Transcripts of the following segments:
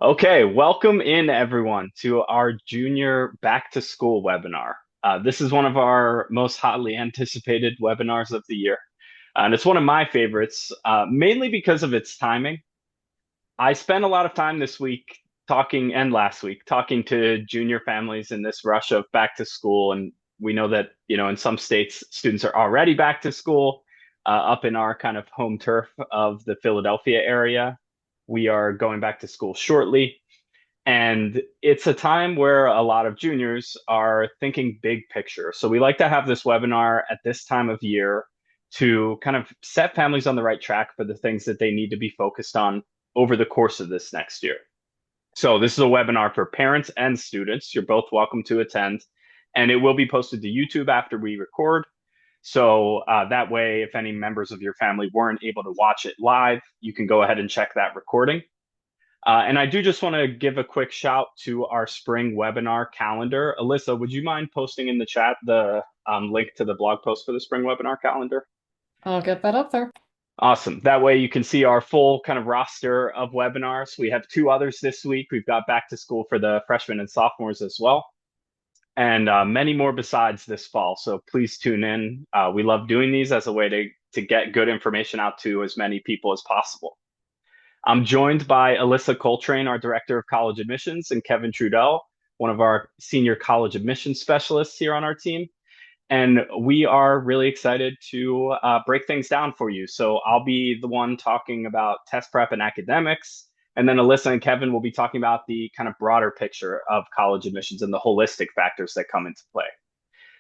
Okay, welcome in everyone to our junior back to school webinar. This is one of our most hotly anticipated webinars of the year. And it's one of my favorites, mainly because of its timing. I spent a lot of time this week talking and last week talking to junior families in this rush of back to school. And we know that, in some states, students are already back to school. Up in our kind of home turf of the Philadelphia area, we are going back to school shortly. And it's a time where a lot of juniors are thinking big picture. So we like to have this webinar at this time of year to kind of set families on the right track for the things that they need to be focused on over the course of this next year. So this is a webinar for parents and students. You're both welcome to attend, and it will be posted to YouTube after we record. So that way, if any members of your family weren't able to watch it live, you can go ahead and check that recording. And I do just want to give a quick shout to our spring webinar calendar. Alyssa, would you mind posting in the chat the link to the blog post for the spring webinar calendar? I'll get that up there. Awesome. That way you can see our full kind of roster of webinars. We have two others this week. We've got back to school for the freshmen and sophomores as well, and many more besides this fall. So please tune in. We love doing these as a way to get good information out to as many people as possible. I'm joined by Alyssa Coltrain, our Director of College Admissions, and Kevin Trudel, one of our senior college admissions specialists here on our team. And we are really excited to break things down for you. So I'll be the one talking about test prep and academics. And then Alyssa and Kevin will be talking about the kind of broader picture of college admissions and the holistic factors that come into play.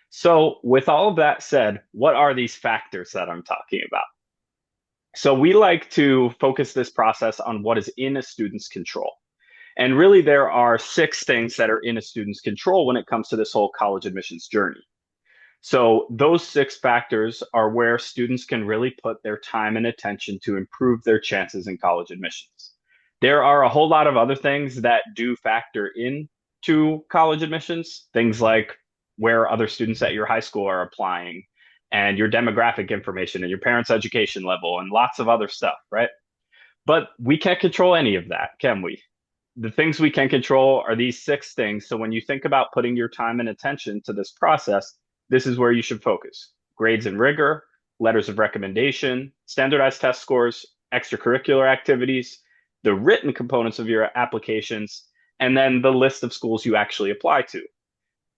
So, with all of that said, what are these factors that I'm talking about? So we like to focus this process on what is in a student's control. And really, there are six things that are in a student's control when it comes to this whole college admissions journey. So those six factors are where students can really put their time and attention to improve their chances in college admissions. There are a whole lot of other things that do factor into college admissions, things like where other students at your high school are applying, and your demographic information and your parents' education level and lots of other stuff, right? But we can't control any of that, can we? The things we can control are these six things. So when you think about putting your time and attention to this process, this is where you should focus: grades and rigor, letters of recommendation, standardized test scores, extracurricular activities, the written components of your applications, and then the list of schools you actually apply to.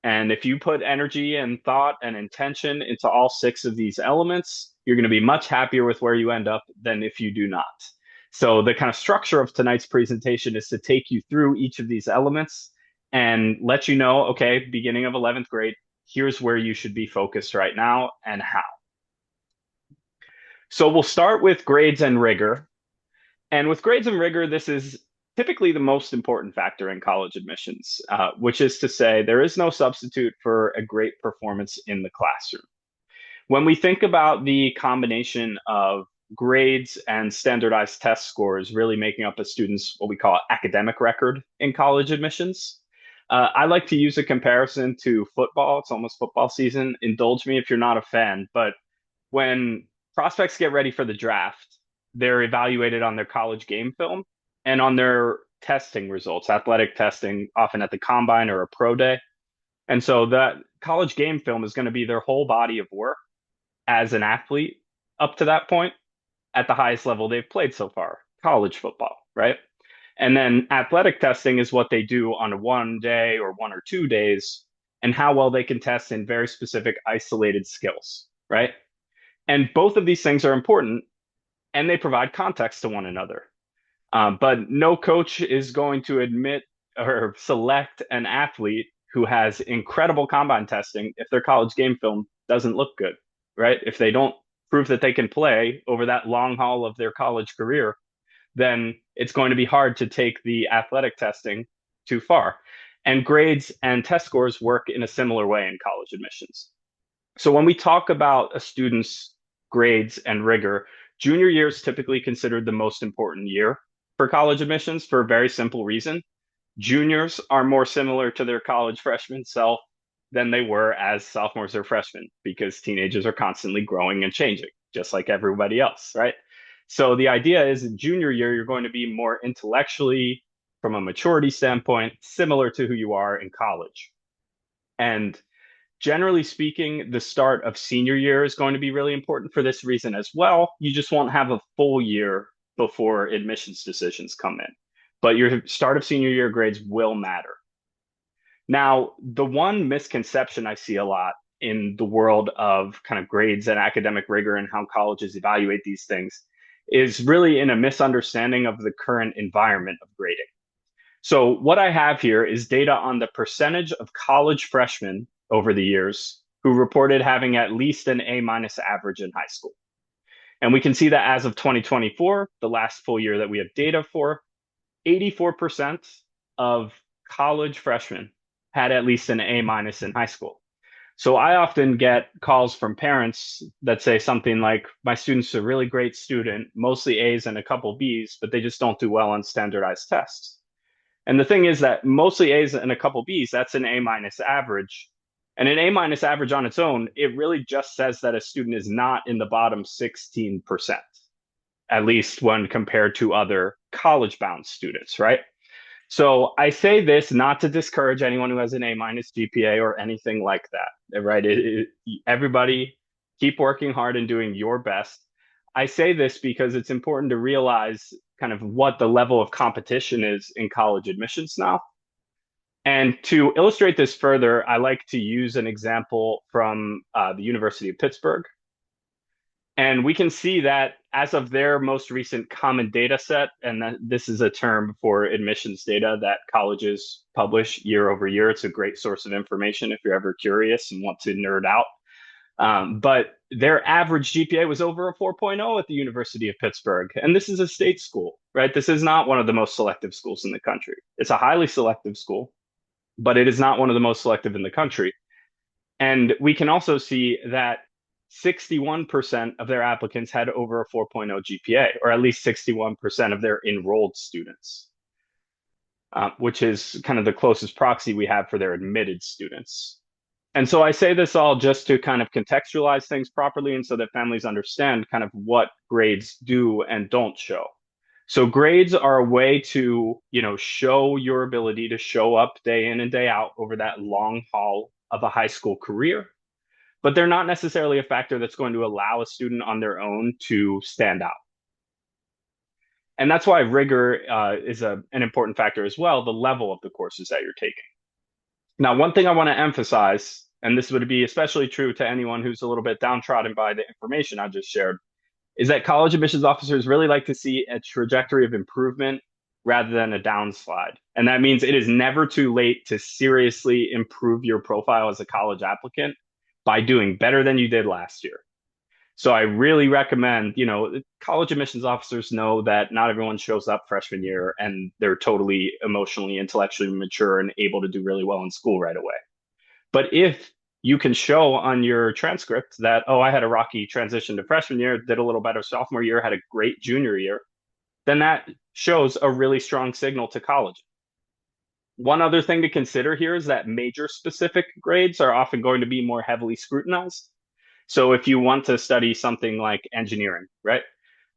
And if you put energy and thought and intention into all six of these elements, you're going to be much happier with where you end up than if you do not. So the kind of structure of tonight's presentation is to take you through each of these elements and let you know, okay, beginning of 11th grade, here's where you should be focused right now and how. So we'll start with grades and rigor. And with grades and rigor, this is typically the most important factor in college admissions, which is to say there is no substitute for a great performance in the classroom. When we think about the combination of grades and standardized test scores really making up a student's what we call academic record in college admissions, I like to use a comparison to football. It's almost football season. Indulge me if you're not a fan, but when prospects get ready for the draft, they're evaluated on their college game film and on their testing results, athletic testing, often at the combine or a pro day. And so that college game film is going to be their whole body of work as an athlete up to that point at the highest level they've played so far, college football, right? And then athletic testing is what they do on one day or 1 or 2 days and how well they can test in very specific isolated skills, right? And both of these things are important and they provide context to one another. But no coach is going to admit or select an athlete who has incredible combine testing if their college game film doesn't look good, right? If they don't prove that they can play over that long haul of their college career, then it's going to be hard to take the athletic testing too far. And grades and test scores work in a similar way in college admissions. So when we talk about a student's grades and rigor, junior year is typically considered the most important year for college admissions for a very simple reason. Juniors are more similar to their college freshman self than they were as sophomores or freshmen because teenagers are constantly growing and changing, just like everybody else, right? So the idea is in junior year, you're going to be more intellectually from a maturity standpoint, similar to who you are in college. And generally speaking, the start of senior year is going to be really important for this reason as well. You just won't have a full year before admissions decisions come in, but your start of senior year grades will matter. Now, the one misconception I see a lot in the world of kind of grades and academic rigor and how colleges evaluate these things is really in a misunderstanding of the current environment of grading. So, what I have here is data on the percentage of college freshmen over the years who reported having at least an A minus average in high school. And we can see that as of 2024, the last full year that we have data for, 84% of college freshmen had at least an A minus in high school. So I often get calls from parents that say something like, my student's a really great student, mostly A's and a couple B's, but they just don't do well on standardized tests. And the thing is that mostly A's and a couple B's, that's an A minus average. And an A minus average on its own, it really just says that a student is not in the bottom 16%, at least when compared to other college bound students, right? So I say this not to discourage anyone who has an A minus GPA or anything like that, right? Everybody keep working hard and doing your best. I say this because it's important to realize kind of what the level of competition is in college admissions now. And to illustrate this further, I like to use an example from the University of Pittsburgh. And we can see that as of their most recent common data set, and this is a term for admissions data that colleges publish year over year. It's a great source of information if you're ever curious and want to nerd out. But their average GPA was over a 4.0 at the University of Pittsburgh. And this is a state school, right? This is not one of the most selective schools in the country. It's a highly selective school, but it is not one of the most selective in the country. And we can also see that 61% of their applicants had over a 4.0 GPA, or at least 61% of their enrolled students, which is kind of the closest proxy we have for their admitted students. And so I say this all just to kind of contextualize things properly and so that families understand kind of what grades do and don't show. So grades are a way to, show your ability to show up day in and day out over that long haul of a high school career, but they're not necessarily a factor that's going to allow a student on their own to stand out. And that's why rigor is an important factor as well, the level of the courses that you're taking. Now, one thing I want to emphasize, and this would be especially true to anyone who's a little bit downtrodden by the information I just shared, is that college admissions officers really like to see a trajectory of improvement rather than a downslide. And that means it is never too late to seriously improve your profile as a college applicant by doing better than you did last year. So I really recommend, college admissions officers know that not everyone shows up freshman year and they're totally emotionally, intellectually mature and able to do really well in school right away. But if you can show on your transcript that, oh, I had a rocky transition to freshman year, did a little better sophomore year, had a great junior year, then that shows a really strong signal to college. One other thing to consider here is that major specific grades are often going to be more heavily scrutinized. So if you want to study something like engineering, right,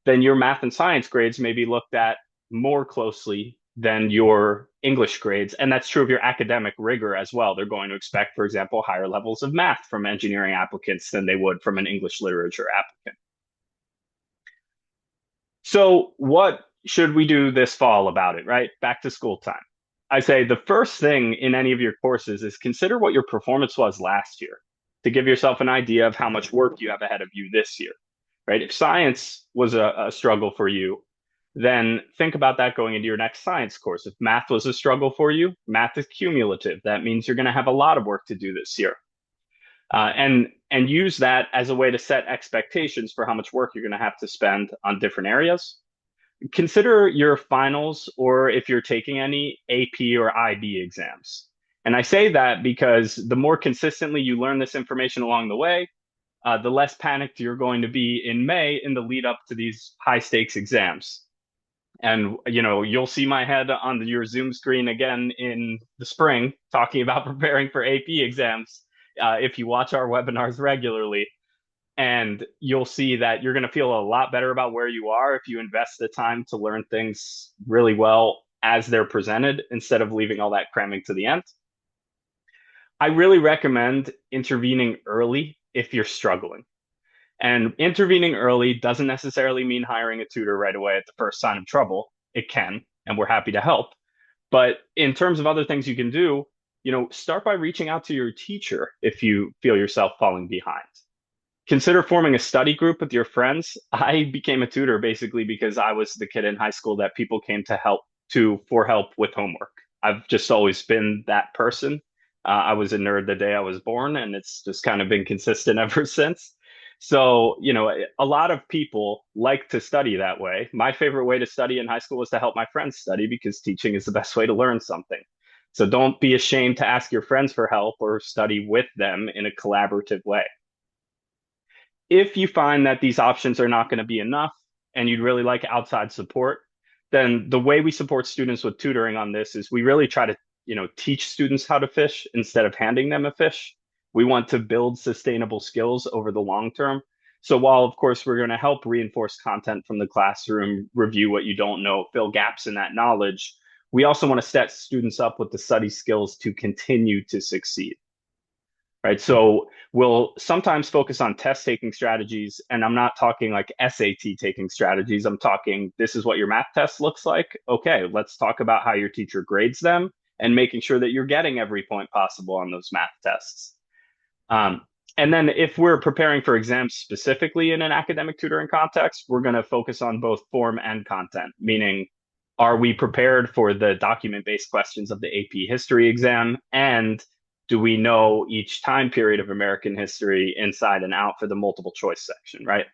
then your math and science grades may be looked at more closely than your English grades. And that's true of your academic rigor as well. They're going to expect, for example, higher levels of math from engineering applicants than they would from an English literature applicant. So what should we do this fall about it, right? Back to school time. I say the first thing in any of your courses is consider what your performance was last year to give yourself an idea of how much work you have ahead of you this year, right? If science was a struggle for you, then think about that going into your next science course. If math was a struggle for you, math is cumulative. That means you're going to have a lot of work to do this year. And use that as a way to set expectations for how much work you're going to have to spend on different areas. Consider your finals, or if you're taking any AP or IB exams. And I say that because the more consistently you learn this information along the way, the less panicked you're going to be in May in the lead up to these high stakes exams. And, you'll see my head on your Zoom screen again in the spring talking about preparing for AP exams if you watch our webinars regularly. And you'll see that you're going to feel a lot better about where you are if you invest the time to learn things really well as they're presented instead of leaving all that cramming to the end. I really recommend intervening early if you're struggling. And intervening early doesn't necessarily mean hiring a tutor right away at the first sign of trouble. It can, and we're happy to help. But in terms of other things you can do, start by reaching out to your teacher if you feel yourself falling behind. Consider forming a study group with your friends. I became a tutor basically because I was the kid in high school that people came to help to for help with homework. I've just always been that person. I was a nerd the day I was born, and it's just kind of been consistent ever since. So, a lot of people like to study that way. My favorite way to study in high school was to help my friends study because teaching is the best way to learn something. So don't be ashamed to ask your friends for help or study with them in a collaborative way. If you find that these options are not going to be enough and you'd really like outside support, then the way we support students with tutoring on this is we really try to, teach students how to fish instead of handing them a fish. We want to build sustainable skills over the long term. So while of course we're going to help reinforce content from the classroom, review what you don't know, fill gaps in that knowledge, we also want to set students up with the study skills to continue to succeed. Right. So we'll sometimes focus on test taking strategies. And I'm not talking like SAT taking strategies. I'm talking this is what your math test looks like. Okay, let's talk about how your teacher grades them and making sure that you're getting every point possible on those math tests. Um, and then if we're preparing for exams specifically in an academic tutoring context, we're going to focus on both form and content, meaning are we prepared for the document-based questions of the AP history exam? And do we know each time period of American history inside and out for the multiple choice section, right?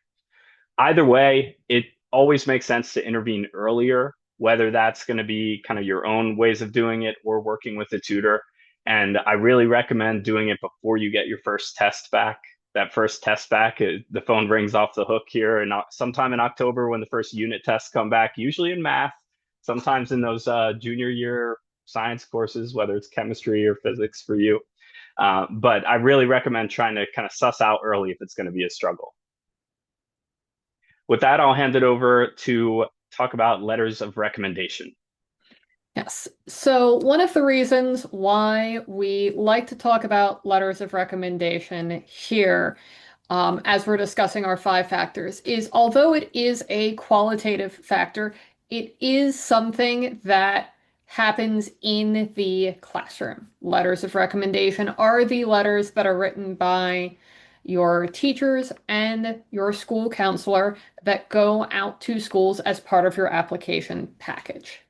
Either way, it always makes sense to intervene earlier, whether that's going to be kind of your own ways of doing it or working with a tutor. And I really recommend doing it before you get your first test back. That first test back, the phone rings off the hook here, and sometime in October when the first unit tests come back, usually in math, sometimes in those junior year science courses, whether it's chemistry or physics for you. But I really recommend trying to kind of suss out early if it's going to be a struggle. With that, I'll hand it over to talk about letters of recommendation. Yes. So one of the reasons why we like to talk about letters of recommendation here, as we're discussing our 5 factors, is although it is a qualitative factor, it is something that happens in the classroom. Letters of recommendation are the letters that are written by your teachers and your school counselor that go out to schools as part of your application package.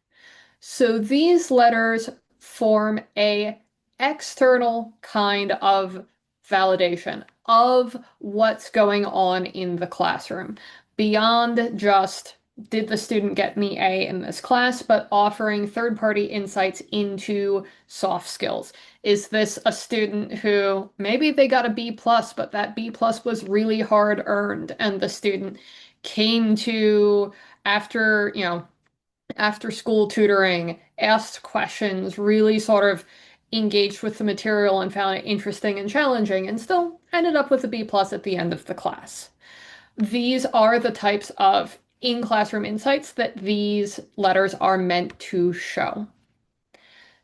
So these letters form a external kind of validation of what's going on in the classroom, beyond just did the student get me A in this class, but offering third-party insights into soft skills. Is this a student who maybe they got a B plus, but that B plus was really hard earned, and the student came to after, after school tutoring, asked questions, really sort of engaged with the material and found it interesting and challenging, and still ended up with a B plus at the end of the class. These are the types of in-classroom insights that these letters are meant to show.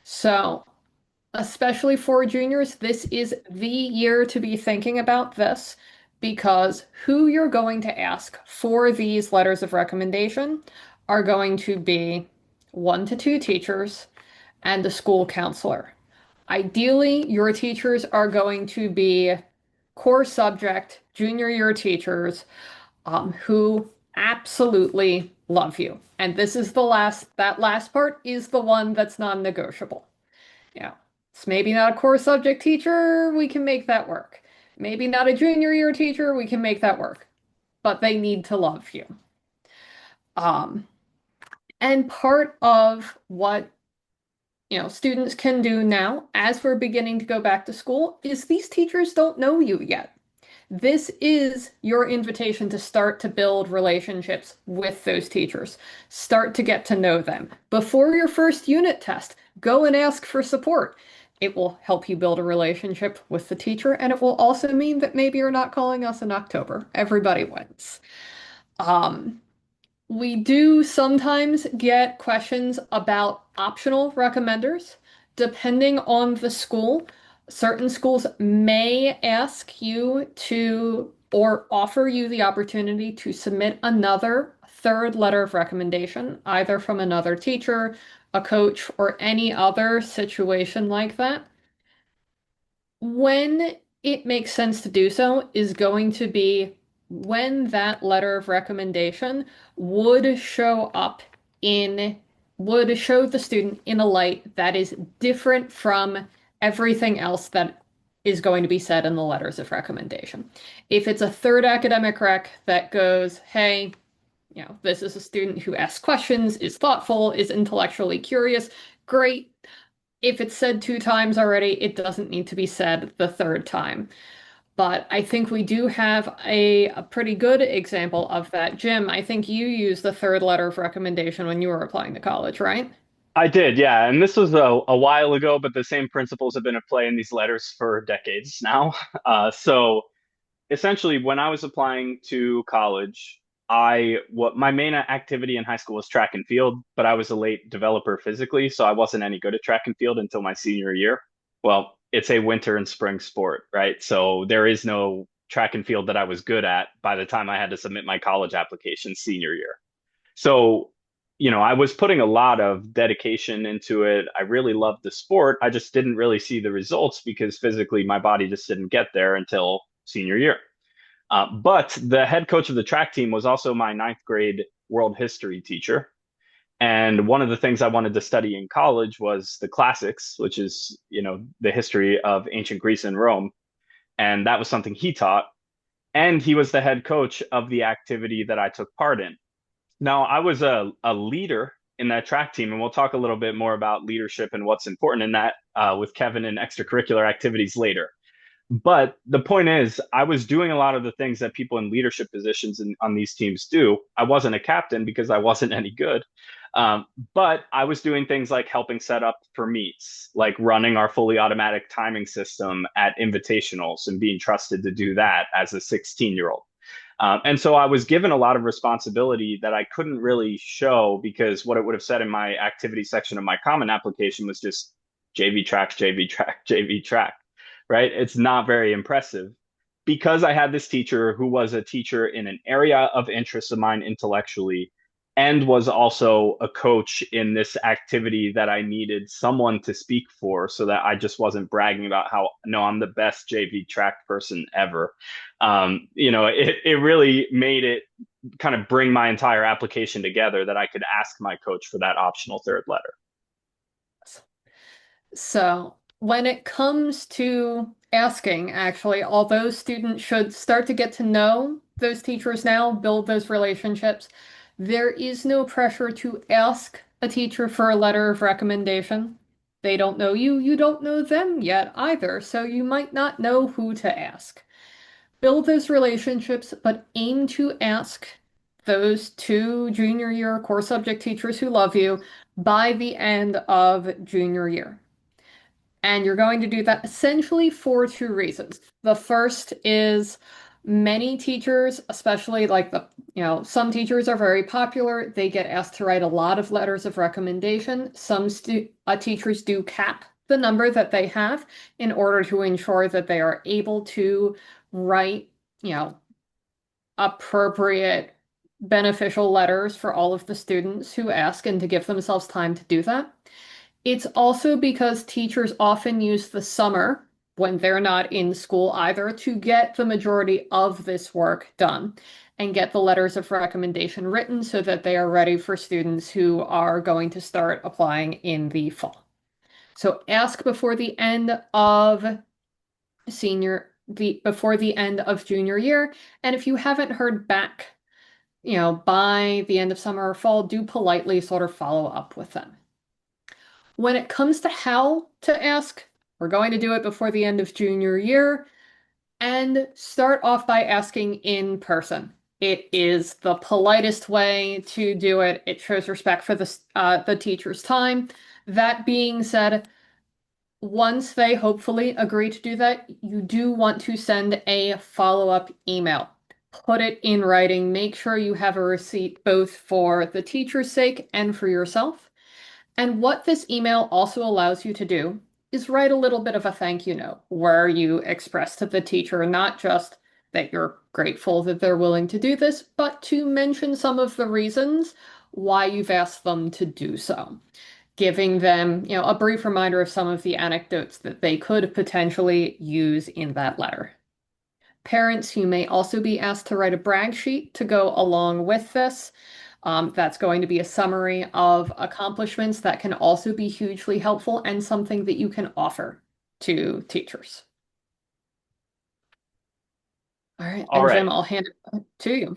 So, especially for juniors, this is the year to be thinking about this because who you're going to ask for these letters of recommendation are going to be 1 to 2 teachers and a school counselor. Ideally, your teachers are going to be core subject junior year teachers who absolutely love you. And this is that last part is the one that's non-negotiable. It's maybe not a core subject teacher, we can make that work. Maybe not a junior year teacher, we can make that work. But they need to love you. Um, and part of what students can do now as we're beginning to go back to school is these teachers don't know you yet. This is your invitation to start to build relationships with those teachers. Start to get to know them. Before your first unit test, go and ask for support. It will help you build a relationship with the teacher, and it will also mean that maybe you're not calling us in October. Everybody wins. Um, We do sometimes get questions about optional recommenders. Depending on the school, certain schools may ask you to or offer you the opportunity to submit another third letter of recommendation, either from another teacher, a coach, or any other situation like that. When it makes sense to do so is going to be when that letter of recommendation would show up in, would show the student in a light that is different from everything else that is going to be said in the letters of recommendation. If it's a third academic rec that goes, hey, this is a student who asks questions, is thoughtful, is intellectually curious, great. If it's said two times already, it doesn't need to be said the third time. But I think we do have a pretty good example of that. Jim, I think you used the third letter of recommendation when you were applying to college, right? I did, yeah. And this was a while ago, but the same principles have been at play in these letters for decades now. So essentially, when I was applying to college, what my main activity in high school was track and field, but I was a late developer physically, so I wasn't any good at track and field until my senior year. Well, it's a winter and spring sport, right? So there is no track and field that I was good at by the time I had to submit my college application senior year. So, I was putting a lot of dedication into it. I really loved the sport. I just didn't really see the results because physically my body just didn't get there until senior year. But the head coach of the track team was also my ninth grade world history teacher. And one of the things I wanted to study in college was the classics, which is, the history of ancient Greece and Rome. And that was something he taught. And he was the head coach of the activity that I took part in. Now, I was a leader in that track team, and we'll talk a little bit more about leadership and what's important in that with Kevin and extracurricular activities later. But the point is, I was doing a lot of the things that people in leadership positions on these teams do. I wasn't a captain because I wasn't any good. Um, but I was doing things like helping set up for meets, like running our fully automatic timing system at invitationals and being trusted to do that as a 16-year-old. And so I was given a lot of responsibility that I couldn't really show because what it would have said in my activity section of my common application was just JV track, JV track, JV track, right? It's not very impressive because I had this teacher who was a teacher in an area of interest of mine intellectually and was also a coach in this activity that I needed someone to speak for so that I just wasn't bragging about how, no, I'm the best JV track person ever. It really made it kind of bring my entire application together that I could ask my coach for that optional third letter. So, when it comes to asking, actually, although students should start to get to know those teachers now, build those relationships, there is no pressure to ask a teacher for a letter of recommendation. They don't know you, you don't know them yet either, so you might not know who to ask. Build those relationships, but aim to ask those two junior year core subject teachers who love you by the end of junior year. And you're going to do that essentially for two reasons. The first is many teachers, especially like some teachers are very popular. They get asked to write a lot of letters of recommendation. Some teachers do cap the number that they have in order to ensure that they are able to write, appropriate beneficial letters for all of the students who ask and to give themselves time to do that. It's also because teachers often use the summer when they're not in school either to get the majority of this work done and get the letters of recommendation written so that they are ready for students who are going to start applying in the fall. So ask before the end of before the end of junior year. And if you haven't heard back, by the end of summer or fall, do politely sort of follow up with them. When it comes to how to ask, we're going to do it before the end of junior year and start off by asking in person. It is the politest way to do it. It shows respect for the teacher's time. That being said, once they hopefully agree to do that, you do want to send a follow-up email. put it in writing. Make sure you have a receipt both for the teacher's sake and for yourself. And what this email also allows you to do is write a little bit of a thank you note where you express to the teacher not just that you're grateful that they're willing to do this, but to mention some of the reasons why you've asked them to do so, giving them, a brief reminder of some of the anecdotes that they could potentially use in that letter. Parents, you may also be asked to write a brag sheet to go along with this. That's going to be a summary of accomplishments that can also be hugely helpful and something that you can offer to teachers. All right, All and right. Jim, I'll hand it to you.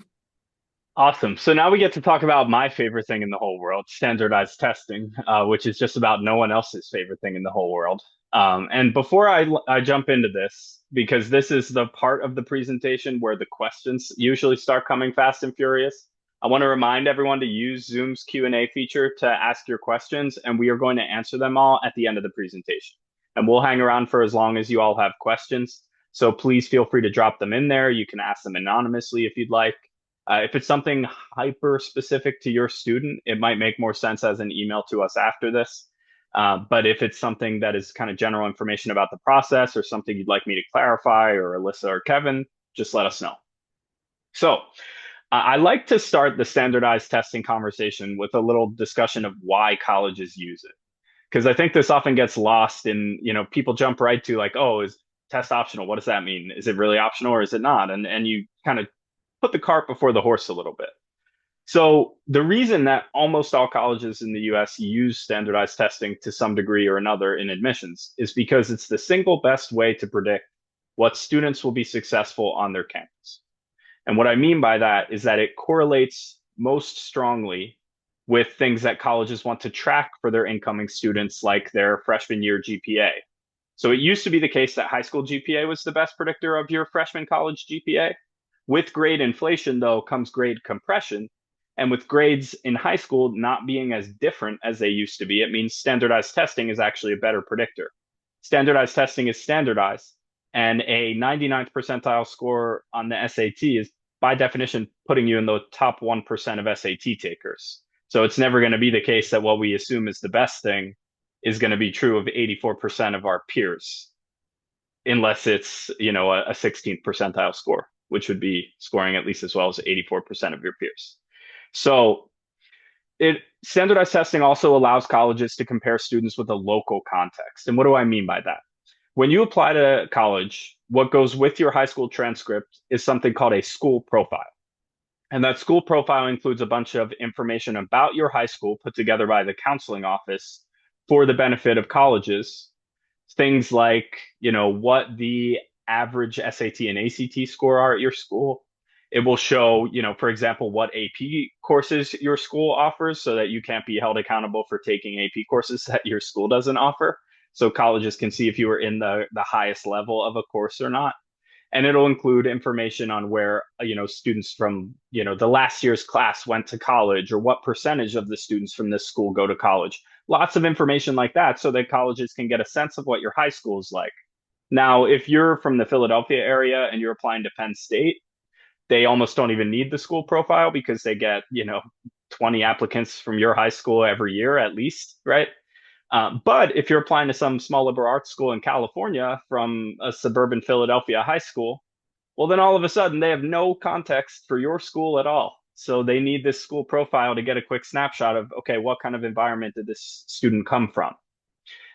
Awesome. So now we get to talk about my favorite thing in the whole world, standardized testing, which is just about no one else's favorite thing in the whole world. And before I jump into this, because this is the part of the presentation where the questions usually start coming fast and furious, I want to remind everyone to use Zoom's Q&A feature to ask your questions, and we are going to answer them all at the end of the presentation. And we'll hang around for as long as you all have questions. So please feel free to drop them in there. You can ask them anonymously if you'd like. If it's something hyper specific to your student, it might make more sense as an email to us after this. But if it's something that is kind of general information about the process or something you'd like me to clarify, or Alyssa or Kevin, just let us know. So I like to start the standardized testing conversation with a little discussion of why colleges use it. Because I think this often gets lost in, people jump right to like, oh, is test optional? What does that mean? Is it really optional or is it not? And you kind of put the cart before the horse a little bit. So the reason that almost all colleges in the US use standardized testing to some degree or another in admissions is because it's the single best way to predict what students will be successful on their campus. And what I mean by that is that it correlates most strongly with things that colleges want to track for their incoming students, like their freshman year GPA. So it used to be the case that high school GPA was the best predictor of your freshman college GPA. With grade inflation, though, comes grade compression. And with grades in high school not being as different as they used to be, it means standardized testing is actually a better predictor. Standardized testing is standardized, and a 99th percentile score on the SAT is, by definition, putting you in the top 1% of SAT takers. So it's never going to be the case that what we assume is the best thing is going to be true of 84% of our peers, unless it's, a 16th percentile score, which would be scoring at least as well as 84% of your peers. So standardized testing also allows colleges to compare students with a local context. And what do I mean by that? When you apply to college, what goes with your high school transcript is something called a school profile. And that school profile includes a bunch of information about your high school put together by the counseling office for the benefit of colleges. Things like, what the average SAT and ACT score are at your school. It will show, for example, what AP courses your school offers so that you can't be held accountable for taking AP courses that your school doesn't offer. So colleges can see if you are in the highest level of a course or not. And it'll include information on where, students from, the last year's class went to college, or what percentage of the students from this school go to college. Lots of information like that so that colleges can get a sense of what your high school is like. Now, if you're from the Philadelphia area and you're applying to Penn State, they almost don't even need the school profile because they get, 20 applicants from your high school every year at least, right? But if you're applying to some small liberal arts school in California from a suburban Philadelphia high school, well, then all of a sudden they have no context for your school at all. So they need this school profile to get a quick snapshot of, okay, what kind of environment did this student come from?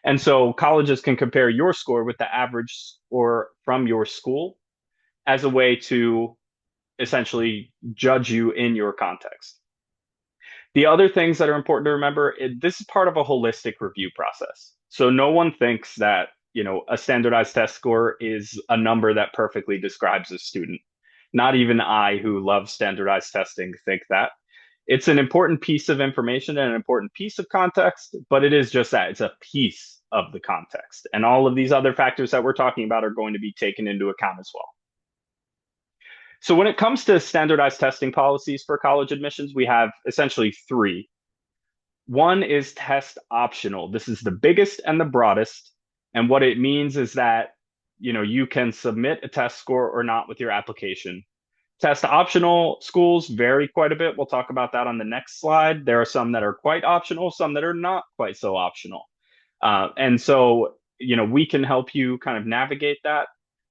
And so colleges can compare your score with the average score from your school as a way to essentially judge you in your context. The other things that are important to remember, this is part of a holistic review process. So no one thinks that, a standardized test score is a number that perfectly describes a student. Not even I, who love standardized testing, think that. It's an important piece of information and an important piece of context, but it is just that. It's a piece of the context. And all of these other factors that we're talking about are going to be taken into account as well. So when it comes to standardized testing policies for college admissions, we have essentially three. One is test optional. This is the biggest and the broadest. And what it means is that, you can submit a test score or not with your application. Test optional schools vary quite a bit. We'll talk about that on the next slide. There are some that are quite optional, some that are not quite so optional. And so, we can help you kind of navigate that.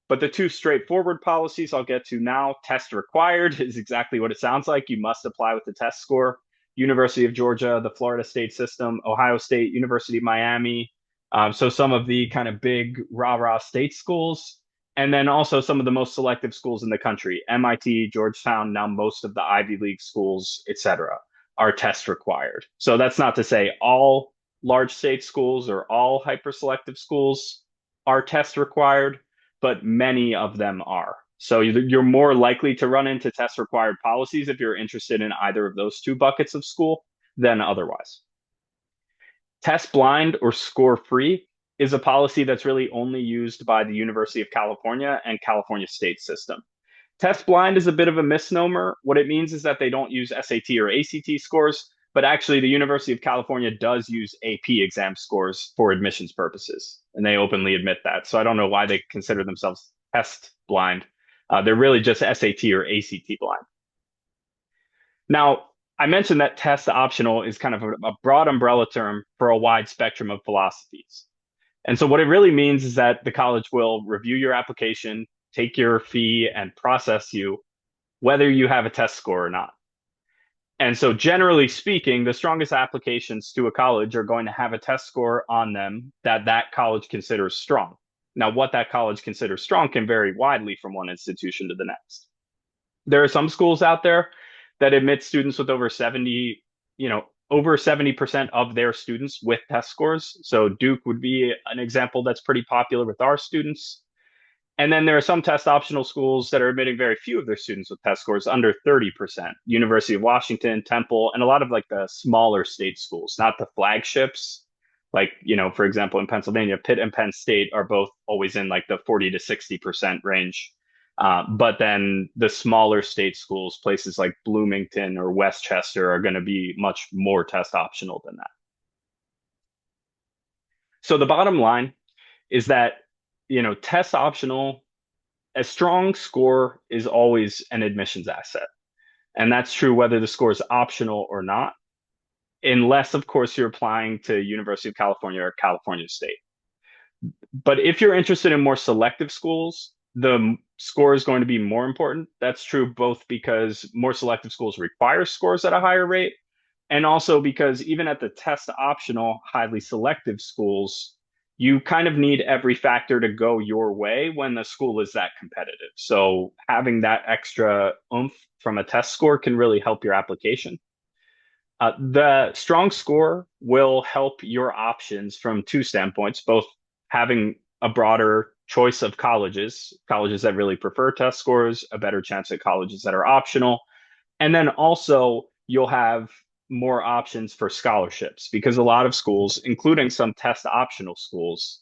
But the two straightforward policies I'll get to now, test required is exactly what it sounds like. You must apply with the test score. University of Georgia, the Florida State system, Ohio State, University of Miami. So some of the kind of big rah-rah state schools, and then also some of the most selective schools in the country, MIT, Georgetown, now most of the Ivy League schools, etc., are test required. So that's not to say all large state schools or all hyper selective schools are test required, but many of them are. So you're more likely to run into test required policies if you're interested in either of those two buckets of school than otherwise. Test blind or score free is a policy that's really only used by the University of California and California state system. Test blind is a bit of a misnomer. What it means is that they don't use SAT or ACT scores, but actually the University of California does use AP exam scores for admissions purposes, and they openly admit that. So I don't know why they consider themselves test blind. They're really just SAT or ACT blind. Now, I mentioned that test optional is kind of a broad umbrella term for a wide spectrum of philosophies. And so what it really means is that the college will review your application, take your fee, and process you, whether you have a test score or not. And so generally speaking, the strongest applications to a college are going to have a test score on them that college considers strong. Now, what that college considers strong can vary widely from one institution to the next. There are some schools out there that admit students with over 70% of their students with test scores. So Duke would be an example that's pretty popular with our students. And then there are some test optional schools that are admitting very few of their students with test scores, under 30%. University of Washington, Temple, and a lot of like the smaller state schools, not the flagships. Like, for example, in Pennsylvania, Pitt and Penn State are both always in like the 40 to 60% range. But then the smaller state schools, places like Bloomington or Westchester, are going to be much more test optional than that. So the bottom line is that, test optional, a strong score is always an admissions asset. And that's true whether the score is optional or not, unless, of course, you're applying to University of California or California State. But if you're interested in more selective schools, the score is going to be more important. That's true both because more selective schools require scores at a higher rate, and also because even at the test optional, highly selective schools, you kind of need every factor to go your way when the school is that competitive. So having that extra oomph from a test score can really help your application. The strong score will help your options from two standpoints, both having a broader choice of colleges that really prefer test scores, a better chance at colleges that are optional. And then also you'll have more options for scholarships because a lot of schools, including some test optional schools,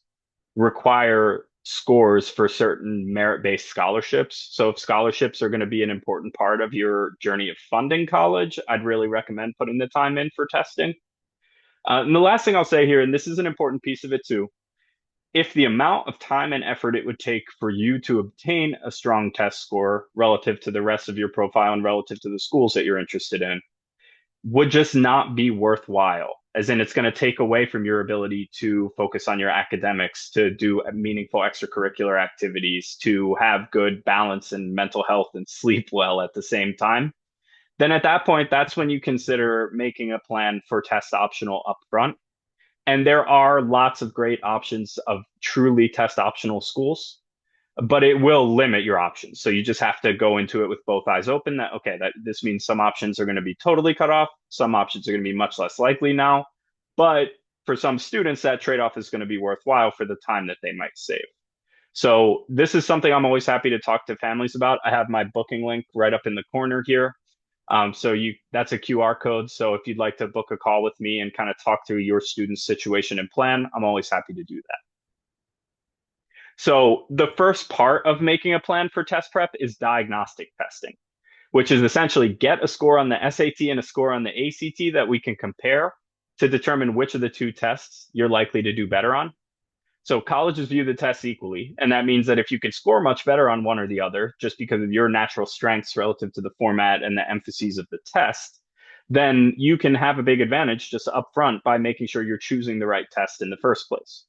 require scores for certain merit-based scholarships. So if scholarships are going to be an important part of your journey of funding college, I'd really recommend putting the time in for testing. And the last thing I'll say here, and this is an important piece of it too, if the amount of time and effort it would take for you to obtain a strong test score relative to the rest of your profile and relative to the schools that you're interested in would just not be worthwhile, as in it's going to take away from your ability to focus on your academics, to do meaningful extracurricular activities, to have good balance and mental health and sleep well at the same time, then at that point, that's when you consider making a plan for test optional upfront. And there are lots of great options of truly test optional schools, but it will limit your options. So you just have to go into it with both eyes open that, okay, that this means some options are going to be totally cut off. Some options are going to be much less likely now. But for some students, that trade-off is going to be worthwhile for the time that they might save. So this is something I'm always happy to talk to families about. I have my booking link right up in the corner here. That's a QR code. So if you'd like to book a call with me and kind of talk through your student's situation and plan, I'm always happy to do that. So the first part of making a plan for test prep is diagnostic testing, which is essentially get a score on the SAT and a score on the ACT that we can compare to determine which of the two tests you're likely to do better on. So colleges view the tests equally, and that means that if you can score much better on one or the other, just because of your natural strengths relative to the format and the emphases of the test, then you can have a big advantage just up front by making sure you're choosing the right test in the first place.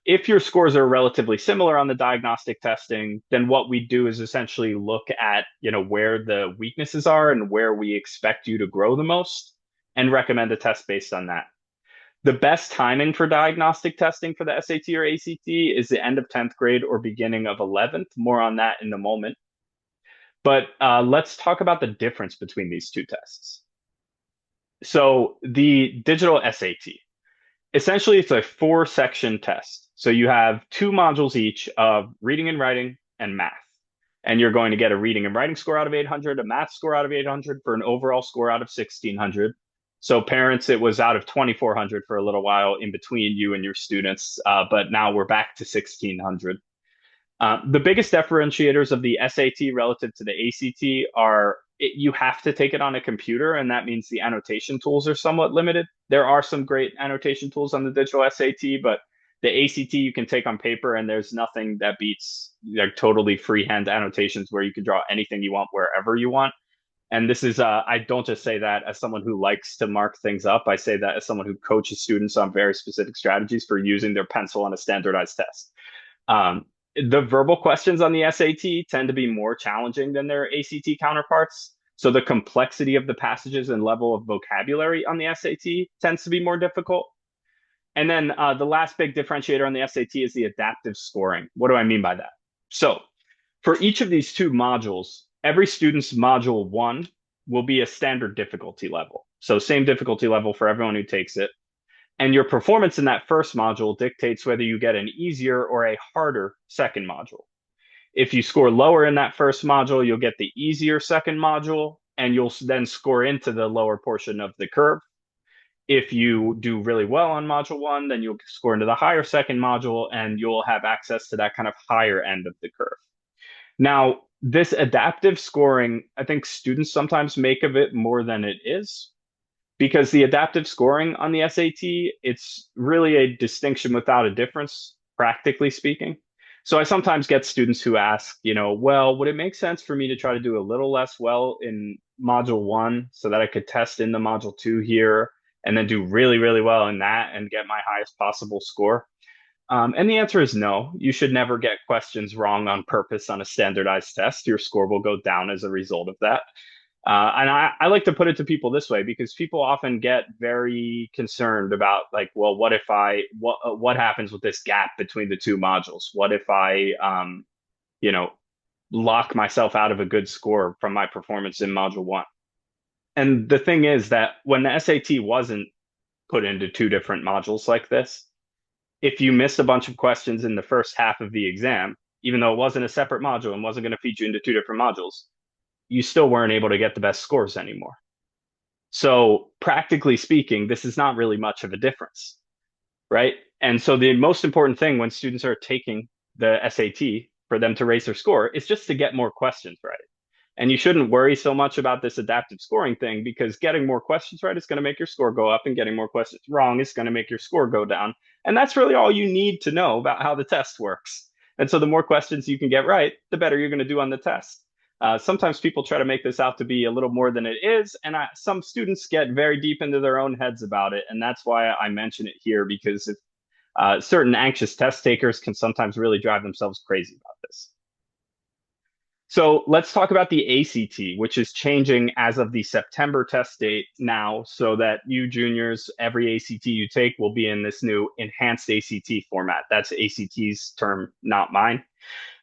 If your scores are relatively similar on the diagnostic testing, then what we do is essentially look at, where the weaknesses are and where we expect you to grow the most and recommend a test based on that. The best timing for diagnostic testing for the SAT or ACT is the end of 10th grade or beginning of 11th. More on that in a moment. But let's talk about the difference between these two tests. So the digital SAT, essentially it's a four-section test. So you have two modules each of reading and writing and math. And you're going to get a reading and writing score out of 800, a math score out of 800 for an overall score out of 1600. So parents, it was out of 2400 for a little while in between you and your students, but now we're back to 1600. The biggest differentiators of the SAT relative to the ACT are you have to take it on a computer, and that means the annotation tools are somewhat limited. There are some great annotation tools on the digital SAT, but the ACT you can take on paper, and there's nothing that beats like totally freehand annotations where you can draw anything you want wherever you want. And this is, I don't just say that as someone who likes to mark things up. I say that as someone who coaches students on very specific strategies for using their pencil on a standardized test. The verbal questions on the SAT tend to be more challenging than their ACT counterparts. So the complexity of the passages and level of vocabulary on the SAT tends to be more difficult. And then the last big differentiator on the SAT is the adaptive scoring. What do I mean by that? So for each of these two modules, every student's module one will be a standard difficulty level. So same difficulty level for everyone who takes it. And your performance in that first module dictates whether you get an easier or a harder second module. If you score lower in that first module, you'll get the easier second module, and you'll then score into the lower portion of the curve. If you do really well on module one, then you'll score into the higher second module, and you'll have access to that kind of higher end of the curve. Now, this adaptive scoring, I think students sometimes make of it more than it is, because the adaptive scoring on the SAT, it's really a distinction without a difference, practically speaking. So I sometimes get students who ask, well, would it make sense for me to try to do a little less well in module one so that I could test in the module two here and then do really, really well in that and get my highest possible score? And the answer is no. You should never get questions wrong on purpose on a standardized test. Your score will go down as a result of that. And I like to put it to people this way because people often get very concerned about like, well, what happens with this gap between the two modules? What if I, lock myself out of a good score from my performance in module one? And the thing is that when the SAT wasn't put into two different modules like this, if you missed a bunch of questions in the first half of the exam, even though it wasn't a separate module and wasn't going to feed you into two different modules, you still weren't able to get the best scores anymore. So practically speaking, this is not really much of a difference, right? And so the most important thing when students are taking the SAT for them to raise their score is just to get more questions right. And you shouldn't worry so much about this adaptive scoring thing because getting more questions right is going to make your score go up and getting more questions wrong is going to make your score go down. And that's really all you need to know about how the test works. And so the more questions you can get right, the better you're going to do on the test. Sometimes people try to make this out to be a little more than it is, and some students get very deep into their own heads about it, and that's why I mention it here because certain anxious test takers can sometimes really drive themselves crazy about this. So let's talk about the ACT, which is changing as of the September test date now, so that you juniors, every ACT you take will be in this new enhanced ACT format. That's ACT's term, not mine.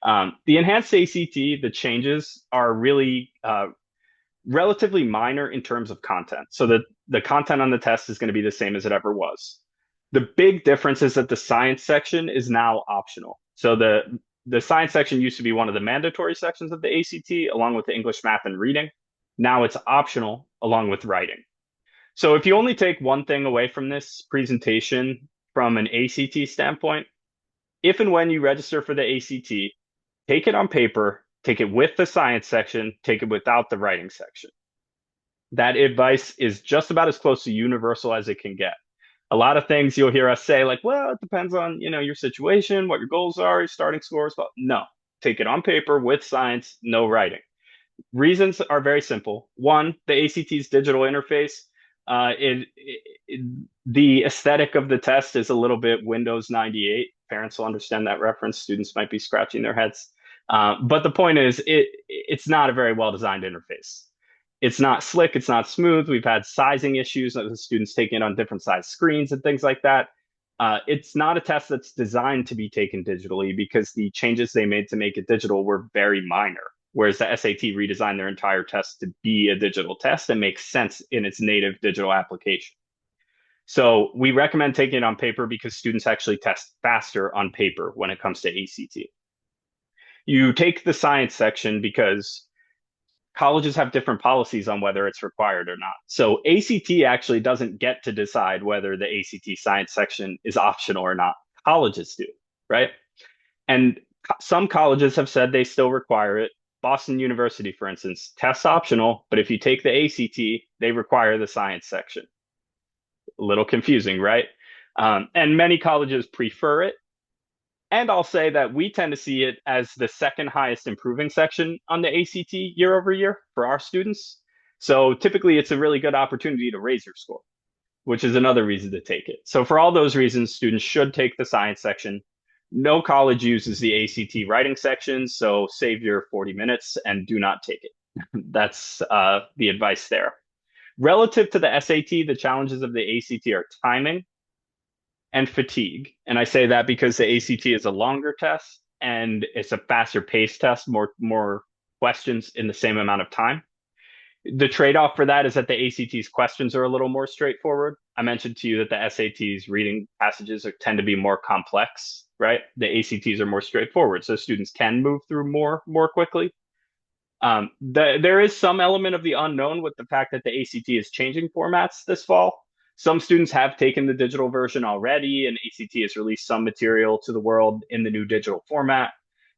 The enhanced ACT, the changes are really relatively minor in terms of content. So the content on the test is going to be the same as it ever was. The big difference is that the science section is now optional. So the science section used to be one of the mandatory sections of the ACT, along with the English, math, and reading. Now it's optional along with writing. So if you only take one thing away from this presentation from an ACT standpoint, if and when you register for the ACT, take it on paper, take it with the science section, take it without the writing section. That advice is just about as close to universal as it can get. A lot of things you'll hear us say, like, well, it depends on, your situation, what your goals are, your starting scores. But no, take it on paper with science, no writing. Reasons are very simple. One, the ACT's digital interface, the aesthetic of the test is a little bit Windows 98. Parents will understand that reference. Students might be scratching their heads. But the point is, it's not a very well designed interface. It's not slick. It's not smooth. We've had sizing issues of the students taking it on different size screens and things like that. It's not a test that's designed to be taken digitally because the changes they made to make it digital were very minor. Whereas the SAT redesigned their entire test to be a digital test that makes sense in its native digital application. So we recommend taking it on paper because students actually test faster on paper when it comes to ACT. You take the science section because colleges have different policies on whether it's required or not. So ACT actually doesn't get to decide whether the ACT science section is optional or not. Colleges do, right? And some colleges have said they still require it. Boston University, for instance, tests optional, but if you take the ACT, they require the science section. A little confusing, right? And many colleges prefer it. And I'll say that we tend to see it as the second highest improving section on the ACT year over year for our students. So typically, it's a really good opportunity to raise your score, which is another reason to take it. So for all those reasons, students should take the science section. No college uses the ACT writing section, so save your 40 minutes and do not take it. That's the advice there. Relative to the SAT, the challenges of the ACT are timing and fatigue. And I say that because the ACT is a longer test and it's a faster paced test, more questions in the same amount of time. The trade-off for that is that the ACT's questions are a little more straightforward. I mentioned to you that the SAT's reading passages tend to be more complex, right? The ACTs are more straightforward, so students can move through more quickly. There is some element of the unknown with the fact that the ACT is changing formats this fall. Some students have taken the digital version already, and ACT has released some material to the world in the new digital format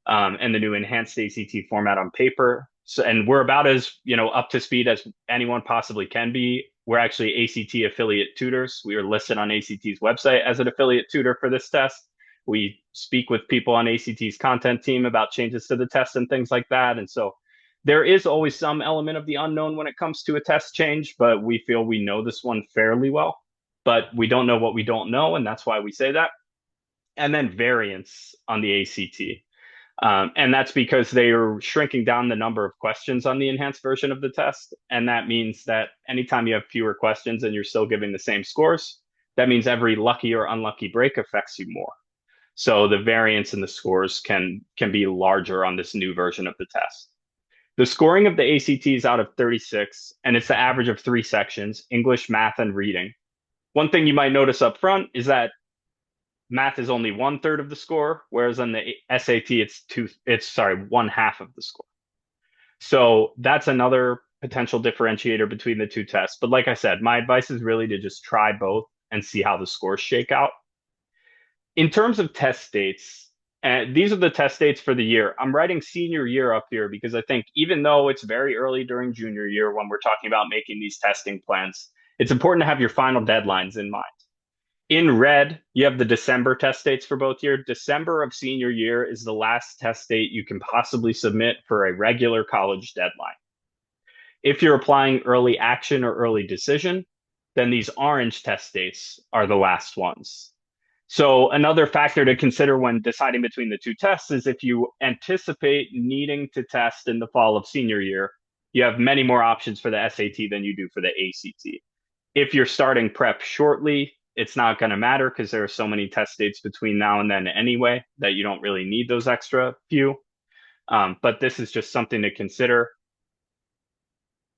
and the new enhanced ACT format on paper. So, and we're about as up to speed as anyone possibly can be. We're actually ACT affiliate tutors. We are listed on ACT's website as an affiliate tutor for this test. We speak with people on ACT's content team about changes to the test and things like that. And so there is always some element of the unknown when it comes to a test change, but we feel we know this one fairly well. But we don't know what we don't know, and that's why we say that. And then variance on the ACT. And that's because they are shrinking down the number of questions on the enhanced version of the test. And that means that anytime you have fewer questions and you're still giving the same scores, that means every lucky or unlucky break affects you more. So the variance in the scores can be larger on this new version of the test. The scoring of the ACT is out of 36, and it's the average of three sections: English, math, and reading. One thing you might notice up front is that math is only 1/3 of the score, whereas on the SAT it's 1/2 of the score. So that's another potential differentiator between the two tests. But like I said, my advice is really to just try both and see how the scores shake out. In terms of test dates, and these are the test dates for the year. I'm writing senior year up here because I think even though it's very early during junior year when we're talking about making these testing plans, it's important to have your final deadlines in mind. In red, you have the December test dates for both years. December of senior year is the last test date you can possibly submit for a regular college deadline. If you're applying early action or early decision, then these orange test dates are the last ones. So another factor to consider when deciding between the two tests is if you anticipate needing to test in the fall of senior year, you have many more options for the SAT than you do for the ACT. If you're starting prep shortly, it's not going to matter because there are so many test dates between now and then anyway that you don't really need those extra few. But this is just something to consider.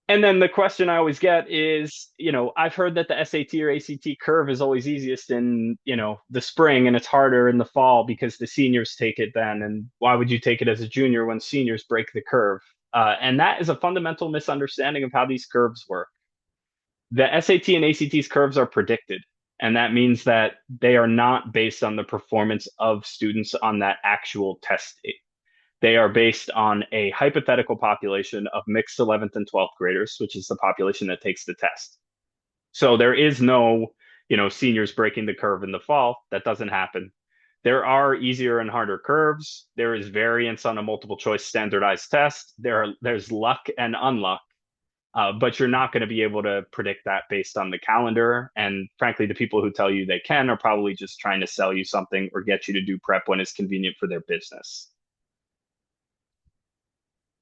And then the question I always get is, I've heard that the SAT or ACT curve is always easiest in, the spring and it's harder in the fall because the seniors take it then. And why would you take it as a junior when seniors break the curve? And that is a fundamental misunderstanding of how these curves work. The SAT and ACT's curves are predicted. And that means that they are not based on the performance of students on that actual test date. They are based on a hypothetical population of mixed 11th and 12th graders, which is the population that takes the test. So there is no, seniors breaking the curve in the fall. That doesn't happen. There are easier and harder curves. There is variance on a multiple choice standardized test. There's luck and unluck, but you're not going to be able to predict that based on the calendar. And frankly, the people who tell you they can are probably just trying to sell you something or get you to do prep when it's convenient for their business.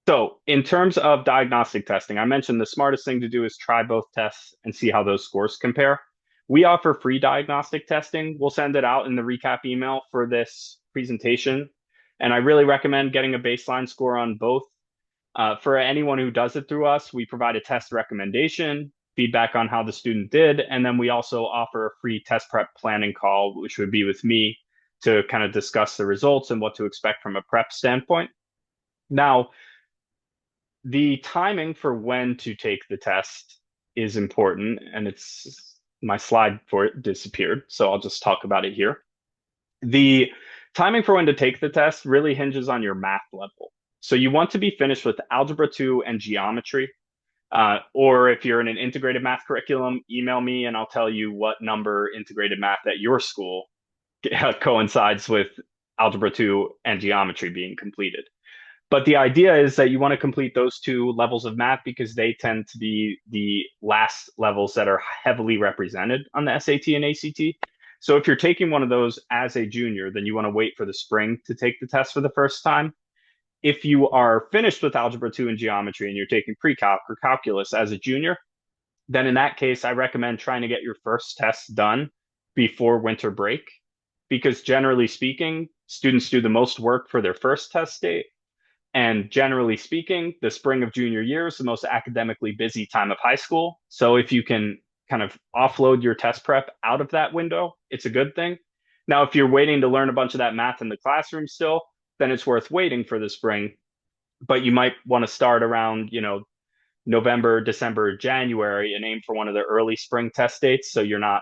So, in terms of diagnostic testing, I mentioned the smartest thing to do is try both tests and see how those scores compare. We offer free diagnostic testing. We'll send it out in the recap email for this presentation. And I really recommend getting a baseline score on both. For anyone who does it through us, we provide a test recommendation, feedback on how the student did, and then we also offer a free test prep planning call, which would be with me to kind of discuss the results and what to expect from a prep standpoint. Now, the timing for when to take the test is important, and it's my slide for it disappeared, so I'll just talk about it here. The timing for when to take the test really hinges on your math level. So you want to be finished with Algebra 2 and geometry. Or if you're in an integrated math curriculum, email me and I'll tell you what number integrated math at your school coincides with Algebra 2 and geometry being completed. But the idea is that you want to complete those two levels of math because they tend to be the last levels that are heavily represented on the SAT and ACT. So if you're taking one of those as a junior, then you want to wait for the spring to take the test for the first time. If you are finished with Algebra 2 and geometry and you're taking pre-calc or calculus as a junior, then in that case, I recommend trying to get your first test done before winter break, because generally speaking, students do the most work for their first test date. And generally speaking, the spring of junior year is the most academically busy time of high school. So if you can kind of offload your test prep out of that window, it's a good thing. Now, if you're waiting to learn a bunch of that math in the classroom still, then it's worth waiting for the spring. But you might want to start around, November, December, January and aim for one of the early spring test dates so you're not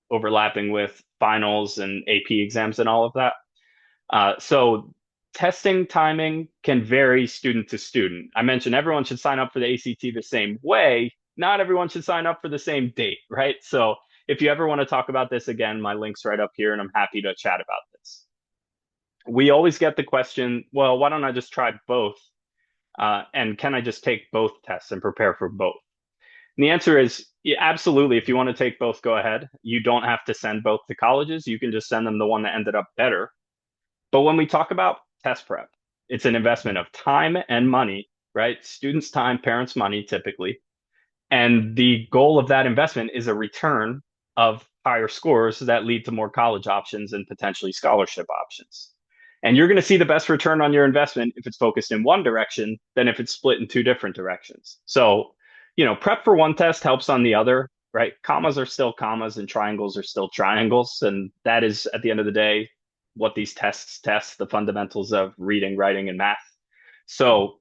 overlapping with finals and AP exams and all of that. So testing timing can vary student to student. I mentioned everyone should sign up for the ACT the same way. Not everyone should sign up for the same date, right? So if you ever want to talk about this again, my link's right up here and I'm happy to chat about this. We always get the question, well, why don't I just try both? And can I just take both tests and prepare for both? And the answer is yeah, absolutely. If you want to take both, go ahead. You don't have to send both to colleges. You can just send them the one that ended up better. But when we talk about test prep, it's an investment of time and money, right? Students' time, parents' money, typically. And the goal of that investment is a return of higher scores that lead to more college options and potentially scholarship options. And you're going to see the best return on your investment if it's focused in one direction than if it's split in two different directions. So, prep for one test helps on the other, right? Commas are still commas and triangles are still triangles. And that is, at the end of the day, what these tests test, the fundamentals of reading, writing, and math. So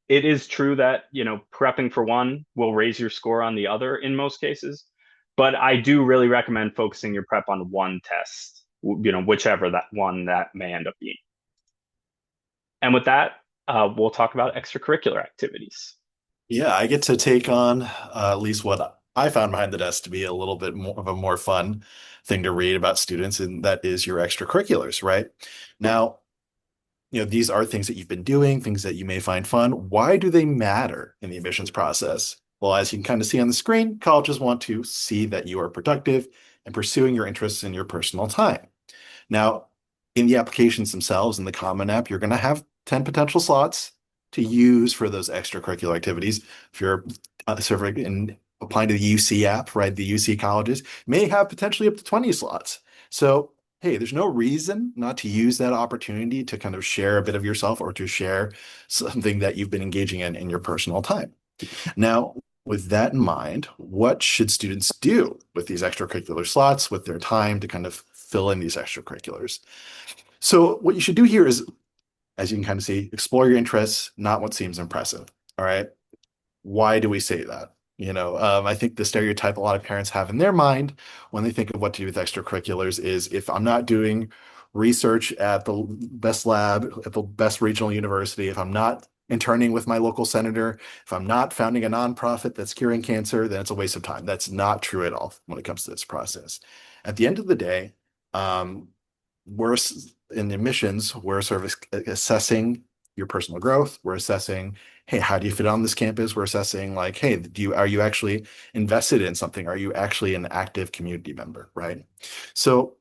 it is true that, prepping for one will raise your score on the other in most cases. But I do really recommend focusing your prep on one test, whichever that one that may end up being. And with that, we'll talk about extracurricular activities. Yeah, I get to take on at least what I found behind the desk to be a little bit more of a more fun thing to read about students, and that is your extracurriculars, right? Now, these are things that you've been doing, things that you may find fun. Why do they matter in the admissions process? Well, as you can kind of see on the screen, colleges want to see that you are productive and pursuing your interests in your personal time. Now, in the applications themselves, in the Common App, you're going to have 10 potential slots to use for those extracurricular activities. If you're applying to the UC app, right, the UC colleges may have potentially up to 20 slots. So, hey, there's no reason not to use that opportunity to kind of share a bit of yourself or to share something that you've been engaging in your personal time. Now, with that in mind, what should students do with these extracurricular slots, with their time to kind of fill in these extracurriculars? So what you should do here is, as you can kind of see, explore your interests, not what seems impressive. All right. Why do we say that? I think the stereotype a lot of parents have in their mind when they think of what to do with extracurriculars is if I'm not doing research at the best lab, at the best regional university, if I'm not, interning with my local senator, if I'm not founding a nonprofit that's curing cancer, then it's a waste of time. That's not true at all when it comes to this process. At the end of the day, um, we're in admissions, we're sort of assessing your personal growth. We're assessing, hey, how do you fit on this campus? We're assessing like, hey, are you actually invested in something? Are you actually an active community member, right? So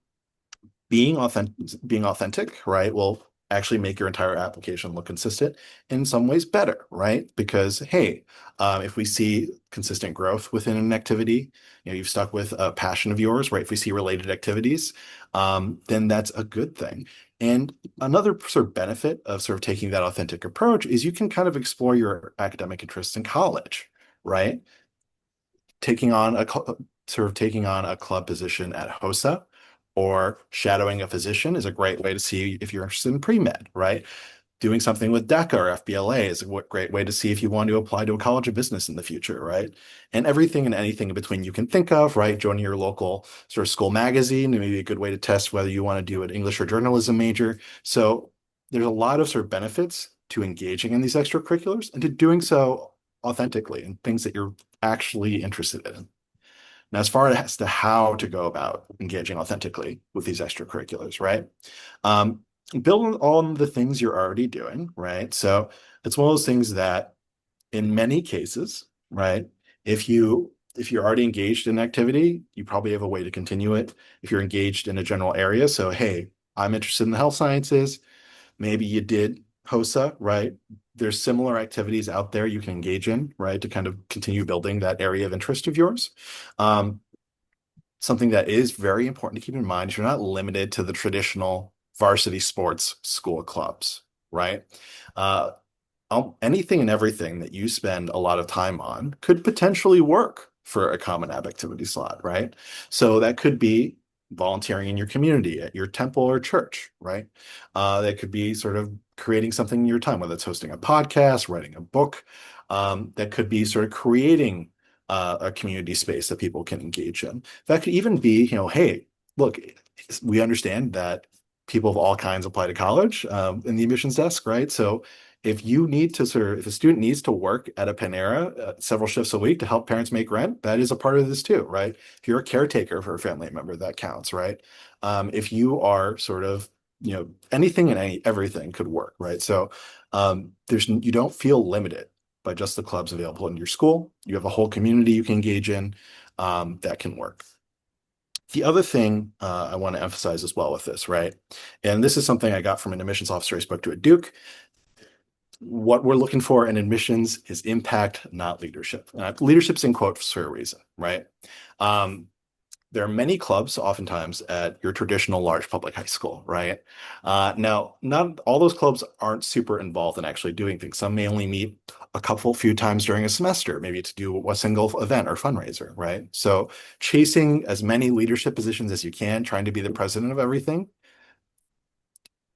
being authentic, right, will actually make your entire application look consistent, in some ways better, right? Because hey, if we see consistent growth within an activity, you've stuck with a passion of yours, right? If we see related activities, then that's a good thing. And another sort of benefit of sort of taking that authentic approach is you can kind of explore your academic interests in college, right? Taking on a sort of taking on a club position at HOSA or shadowing a physician is a great way to see if you're interested in pre-med, right? Doing something with DECA or FBLA is a great way to see if you want to apply to a college of business in the future, right? And everything and anything in between you can think of, right? Joining your local sort of school magazine may be a good way to test whether you want to do an English or journalism major. So there's a lot of sort of benefits to engaging in these extracurriculars and to doing so authentically and things that you're actually interested in. Now, as far as to how to go about engaging authentically with these extracurriculars, right? Um, Build on the things you're already doing, right? So it's one of those things that in many cases, right, if you're already engaged in activity, you probably have a way to continue it. If you're engaged in a general area, so hey, I'm interested in the health sciences, maybe you did HOSA, right? There's similar activities out there you can engage in, right, to kind of continue building that area of interest of yours. Um, Something that is very important to keep in mind is you're not limited to the traditional varsity sports school clubs, right? Uh, Anything and everything that you spend a lot of time on could potentially work for a common app activity slot, right? So that could be volunteering in your community at your temple or church, right? That could be sort of creating something in your time, whether it's hosting a podcast, writing a book. That could be sort of creating a community space that people can engage in. That could even be, hey, look, we understand that people of all kinds apply to college in the admissions desk, right? So if a student needs to work at a Panera several shifts a week to help parents make rent, that is a part of this too, right? If you're a caretaker for a family member, that counts, right? If you are sort of, anything and everything could work, right? So you don't feel limited by just the clubs available in your school. You have a whole community you can engage in that can work. The other thing I want to emphasize as well with this, right? And this is something I got from an admissions officer I spoke to at Duke. What we're looking for in admissions is impact, not leadership. Leadership's in quotes for a reason, right? There are many clubs oftentimes at your traditional large public high school, right? Now, not all those clubs aren't super involved in actually doing things. Some may only meet few times during a semester, maybe to do a single event or fundraiser, right? So chasing as many leadership positions as you can, trying to be the president of everything,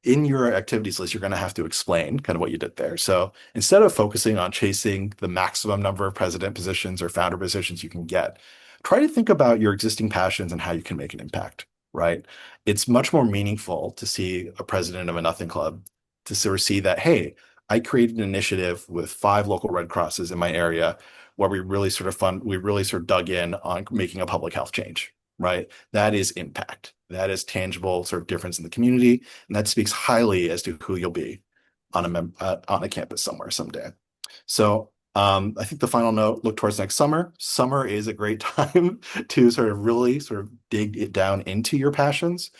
in your activities list, you're going to have to explain kind of what you did there. So instead of focusing on chasing the maximum number of president positions or founder positions you can get, try to think about your existing passions and how you can make an impact, right? It's much more meaningful to see a president of a nothing club to sort of see that, hey, I created an initiative with 5 local Red Crosses in my area where we really sort of dug in on making a public health change, right? That is impact. That is tangible sort of difference in the community, and that speaks highly as to who you'll be on a campus somewhere someday. So I think the final note: look towards next summer. Summer is a great time to sort of really sort of dig it down into your passions.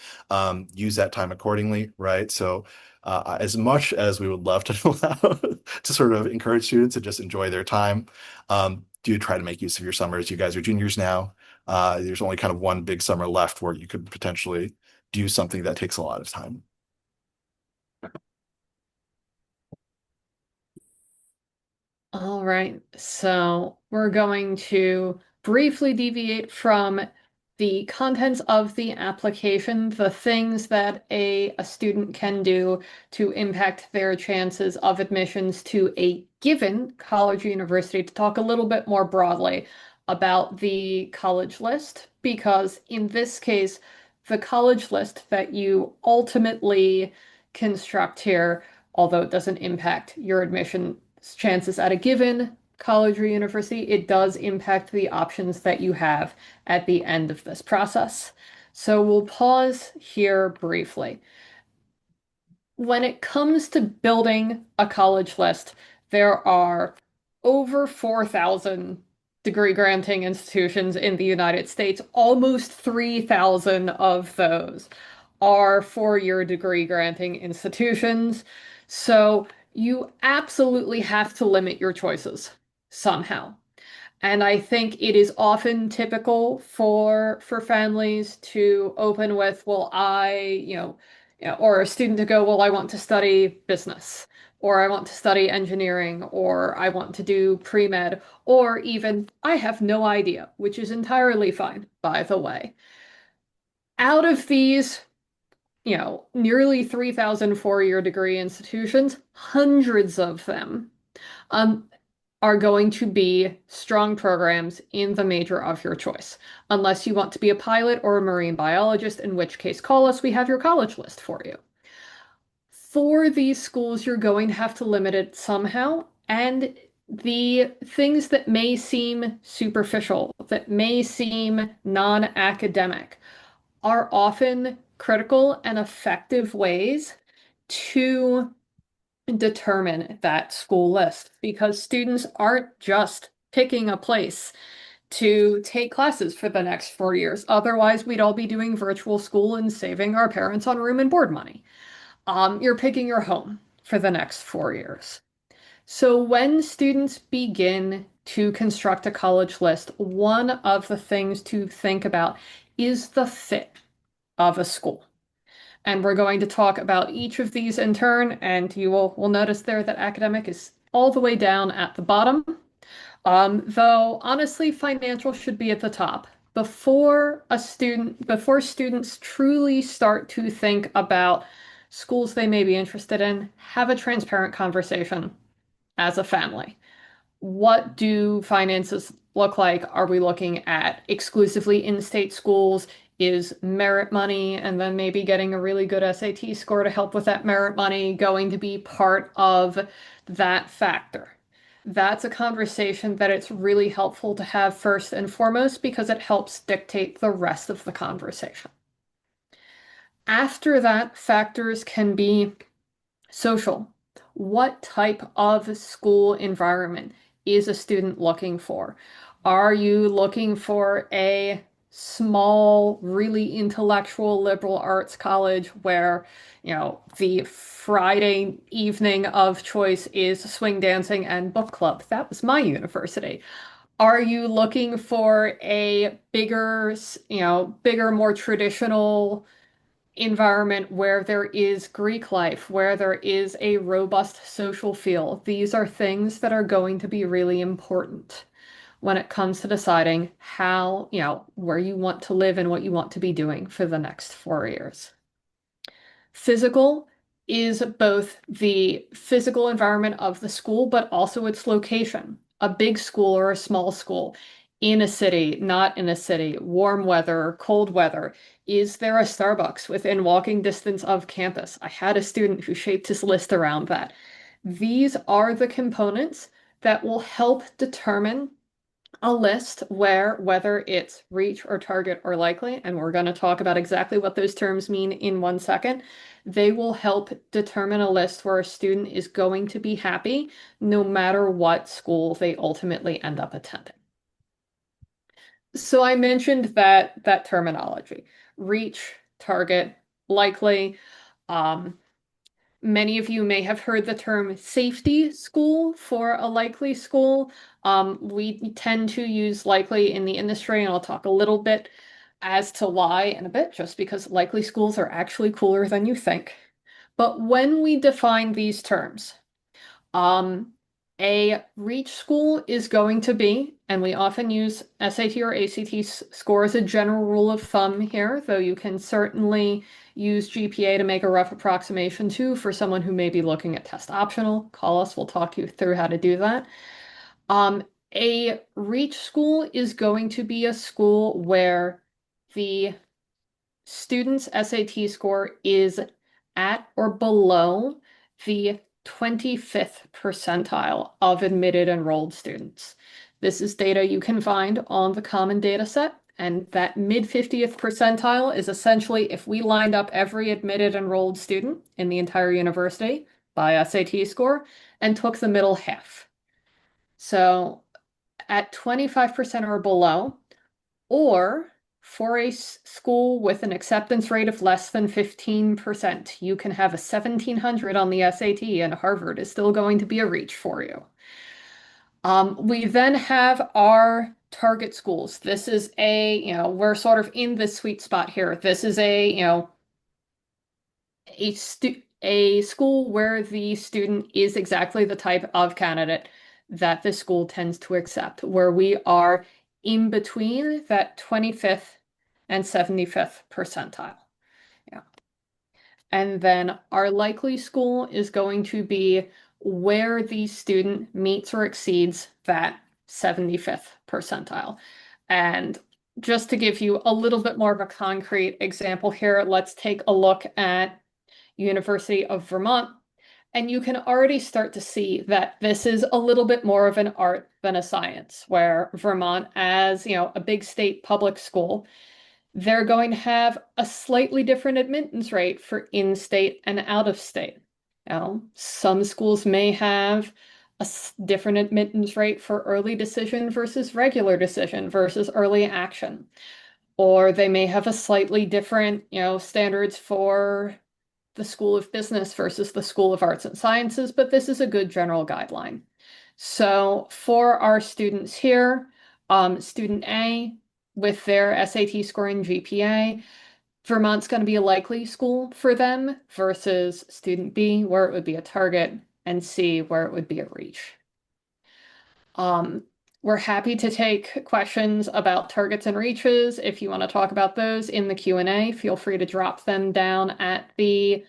Use that time accordingly, right? So as much as we would love to allow to sort of encourage students to just enjoy their time, do try to make use of your summers. You guys are juniors now. There's only kind of one big summer left where you could potentially do something that takes a lot of time. All right, so we're going to briefly deviate from the contents of the application, the things that a student can do to impact their chances of admissions to a given college or university, to talk a little bit more broadly about the college list, because in this case, the college list that you ultimately construct here, although it doesn't impact your admission chances at a given college or university, it does impact the options that you have at the end of this process. So we'll pause here briefly. When it comes to building a college list, there are over 4,000 degree granting institutions in the United States. Almost 3,000 of those are four-year degree granting institutions. So you absolutely have to limit your choices somehow. And I think it is often typical for families to open with, well, or a student to go, well, I want to study business, or I want to study engineering, or I want to do pre-med, or even I have no idea, which is entirely fine, by the way. Out of these, nearly 3,000 four-year degree institutions, hundreds of them um, are going to be strong programs in the major of your choice. Unless you want to be a pilot or a marine biologist, in which case call us, we have your college list for you. For these schools, you're going to have to limit it somehow, and the things that may seem superficial, that may seem non-academic, are often critical and effective ways to determine that school list because students aren't just picking a place to take classes for the next 4 years. Otherwise, we'd all be doing virtual school and saving our parents on room and board money. You're picking your home for the next 4 years. So when students begin to construct a college list, one of the things to think about is the fit of a school. And we're going to talk about each of these in turn, and you will notice there that academic is all the way down at the bottom. Though honestly, financial should be at the top. Before students truly start to think about schools they may be interested in, have a transparent conversation as a family. What do finances look like? Are we looking at exclusively in-state schools? Is merit money and then maybe getting a really good SAT score to help with that merit money going to be part of that factor? That's a conversation that it's really helpful to have first and foremost because it helps dictate the rest of the conversation. After that, factors can be social. What type of school environment is a student looking for? Are you looking for a small, really intellectual liberal arts college where, the Friday evening of choice is swing dancing and book club? That was my university. Are you looking for a bigger, more traditional environment where there is Greek life, where there is a robust social feel? These are things that are going to be really important when it comes to deciding how, where you want to live and what you want to be doing for the next 4 years. Physical is both the physical environment of the school, but also its location. A big school or a small school, in a city, not in a city, warm weather, cold weather. Is there a Starbucks within walking distance of campus? I had a student who shaped his list around that. These are the components that will help determine a list where, whether it's reach or target or likely, and we're going to talk about exactly what those terms mean in 1 second, they will help determine a list where a student is going to be happy no matter what school they ultimately end up attending. So I mentioned that terminology, reach, target, likely. Many of you may have heard the term safety school for a likely school. We tend to use likely in the industry, and I'll talk a little bit as to why in a bit, just because likely schools are actually cooler than you think. But when we define these terms, a reach school is going to be, and we often use SAT or ACT score as a general rule of thumb here, though you can certainly use GPA to make a rough approximation too for someone who may be looking at test optional. Call us, we'll talk you through how to do that. A reach school is going to be a school where the student's SAT score is at or below the 25th percentile of admitted enrolled students. This is data you can find on the common data set, and that mid 50th percentile is essentially if we lined up every admitted enrolled student in the entire university by SAT score and took the middle half. So at 25% or below, or for a school with an acceptance rate of less than 15%, you can have a 1700 on the SAT and Harvard is still going to be a reach for you. We then have our target schools. This is we're sort of in this sweet spot here. This is a school where the student is exactly the type of candidate that the school tends to accept, where we are in between that 25th and 75th percentile. Yeah. And then our likely school is going to be where the student meets or exceeds that 75th percentile. And just to give you a little bit more of a concrete example here, let's take a look at University of Vermont. And you can already start to see that this is a little bit more of an art than a science, where Vermont, as a big state public school, they're going to have a slightly different admittance rate for in-state and out-of-state. Some schools may have a different admittance rate for early decision versus regular decision versus early action. Or they may have a slightly different, standards for the School of Business versus the School of Arts and Sciences, but this is a good general guideline. So for our students here, student A with their SAT score and GPA, Vermont's going to be a likely school for them versus student B, where it would be a target, and C, where it would be a reach. We're happy to take questions about targets and reaches. If you want to talk about those in the Q&A, feel free to drop them down at the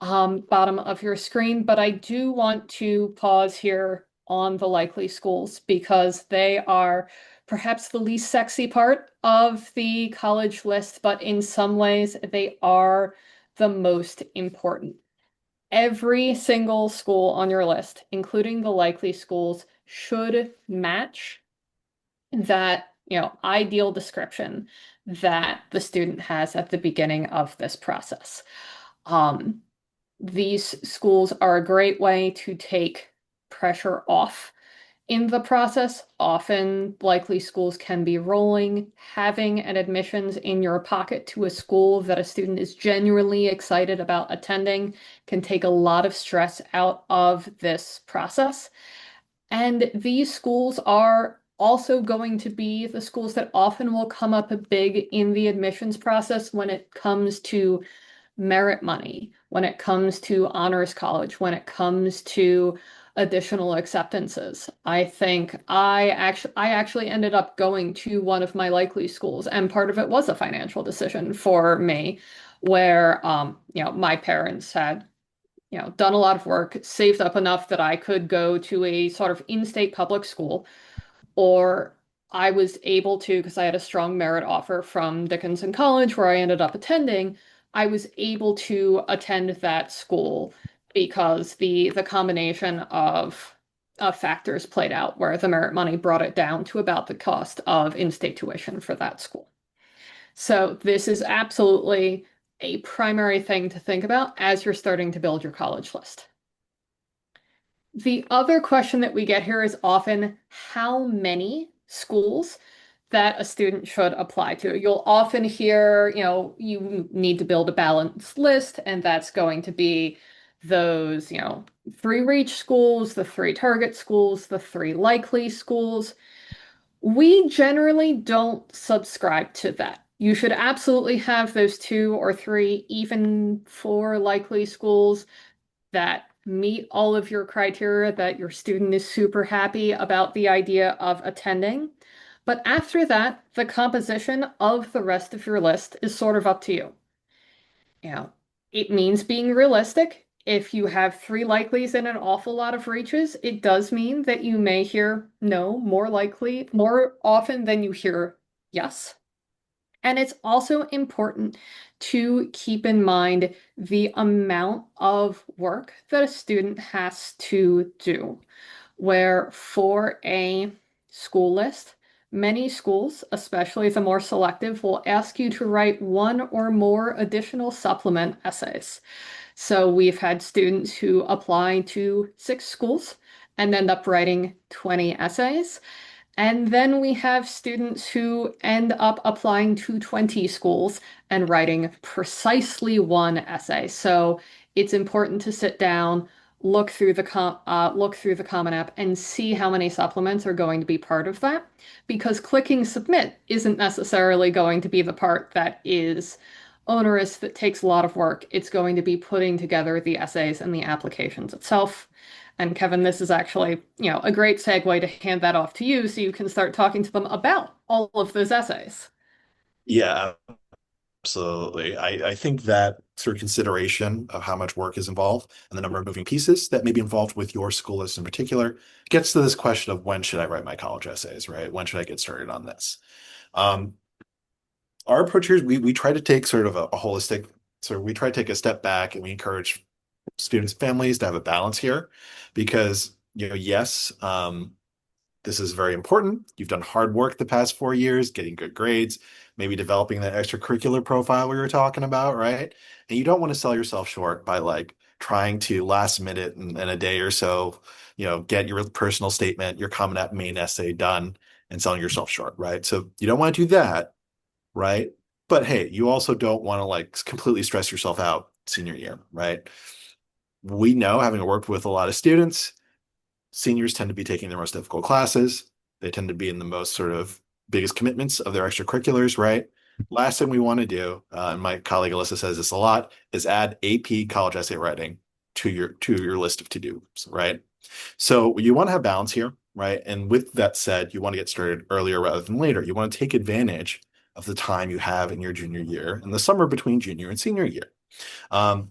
bottom of your screen. But I do want to pause here on the likely schools because they are perhaps the least sexy part of the college list, but in some ways they are the most important. Every single school on your list, including the likely schools, should match that, ideal description that the student has at the beginning of this process. These schools are a great way to take pressure off in the process. Often, likely schools can be rolling. Having an admissions in your pocket to a school that a student is genuinely excited about attending can take a lot of stress out of this process. And these schools are also going to be the schools that often will come up big in the admissions process when it comes to merit money, when it comes to honors college, when it comes to additional acceptances. I think I actually ended up going to one of my likely schools, and part of it was a financial decision for me, where my parents had done a lot of work, saved up enough that I could go to a sort of in-state public school, or I was able to, because I had a strong merit offer from Dickinson College where I ended up attending, I was able to attend that school because the combination of factors played out where the merit money brought it down to about the cost of in-state tuition for that school. So this is absolutely a primary thing to think about as you're starting to build your college list. The other question that we get here is often how many schools that a student should apply to. You'll often hear, you need to build a balanced list, and that's going to be those, 3 reach schools, the 3 target schools, the 3 likely schools. We generally don't subscribe to that. You should absolutely have those 2 or 3, even 4 likely schools that meet all of your criteria, that your student is super happy about the idea of attending. But after that, the composition of the rest of your list is sort of up to you. It means being realistic. If you have 3 likelies and an awful lot of reaches, it does mean that you may hear no more often than you hear yes. And it's also important to keep in mind the amount of work that a student has to do, where for a school list, many schools, especially the more selective, will ask you to write one or more additional supplement essays. So we've had students who apply to 6 schools and end up writing 20 essays. And then we have students who end up applying to 20 schools and writing precisely one essay. So it's important to sit down, look through the Common App and see how many supplements are going to be part of that, because clicking submit isn't necessarily going to be the part that is onerous, that takes a lot of work. It's going to be putting together the essays and the applications itself. And Kevin, this is actually, a great segue to hand that off to you so you can start talking to them about all of those essays. Yeah, absolutely. I think that sort of consideration of how much work is involved and the number of moving pieces that may be involved with your school list in particular gets to this question of when should I write my college essays, right? When should I get started on this? Um, our approach here, we try to take sort of a holistic, so we try to take a step back and we encourage students, families to have a balance here because, yes, this is very important. You've done hard work the past 4 years, getting good grades, maybe developing that extracurricular profile we were talking about, right? And you don't want to sell yourself short by like trying to last minute in a day or so, get your personal statement, your Common App main essay done and selling yourself short, right? So you don't want to do that, right? But hey, you also don't want to like completely stress yourself out senior year, right? We know, having worked with a lot of students, seniors tend to be taking their most difficult classes. They tend to be in the most sort of biggest commitments of their extracurriculars, right? Last thing we want to do, and my colleague Alyssa says this a lot, is add AP college essay writing to your list of to-dos, right? So you want to have balance here, right? And with that said, you want to get started earlier rather than later. You want to take advantage of the time you have in your junior year and the summer between junior and senior year. Um,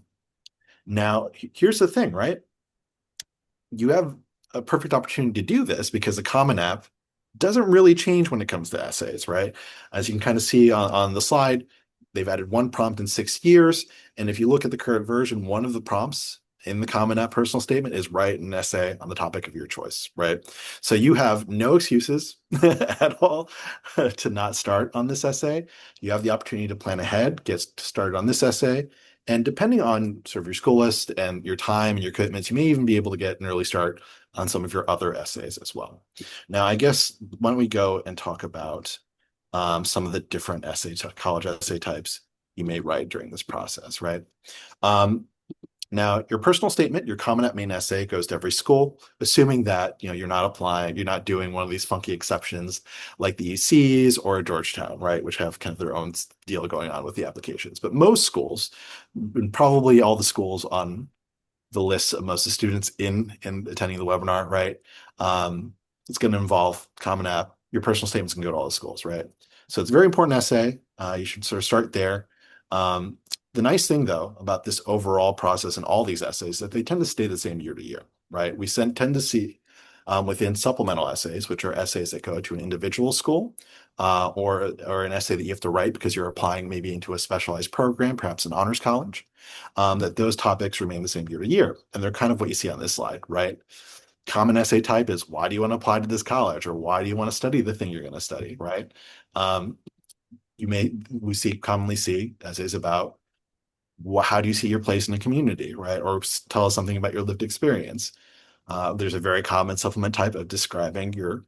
Now, here's the thing, right? You have a perfect opportunity to do this because the Common App doesn't really change when it comes to essays, right? As you can kind of see on the slide, they've added one prompt in 6 years. And if you look at the current version, one of the prompts in the Common App personal statement is write an essay on the topic of your choice, right? So you have no excuses at all to not start on this essay. You have the opportunity to plan ahead, get started on this essay. And depending on sort of your school list and your time and your commitments, you may even be able to get an early start on some of your other essays as well. Now, I guess why don't we go and talk about some of the different college essay types you may write during this process, right? Um, Now, your personal statement, your Common App main essay goes to every school, assuming that you're not applying, you're not doing one of these funky exceptions like the ECs or Georgetown, right, which have kind of their own deal going on with the applications. But most schools, and probably all the schools on the list of most of the students in attending the webinar, right, it's going to involve Common App. Your personal statements can go to all the schools, right? So it's a very important essay. You should sort of start there. The nice thing, though, about this overall process and all these essays is that they tend to stay the same year to year, right? We tend to see within supplemental essays, which are essays that go to an individual school or an essay that you have to write because you're applying maybe into a specialized program, perhaps an honors college, that those topics remain the same year to year. And they're kind of what you see on this slide, right? Common essay type is why do you want to apply to this college or why do you want to study the thing you're going to study, right? Um, commonly see essays about how do you see your place in the community, right? Or tell us something about your lived experience. There's a very common supplement type of describing your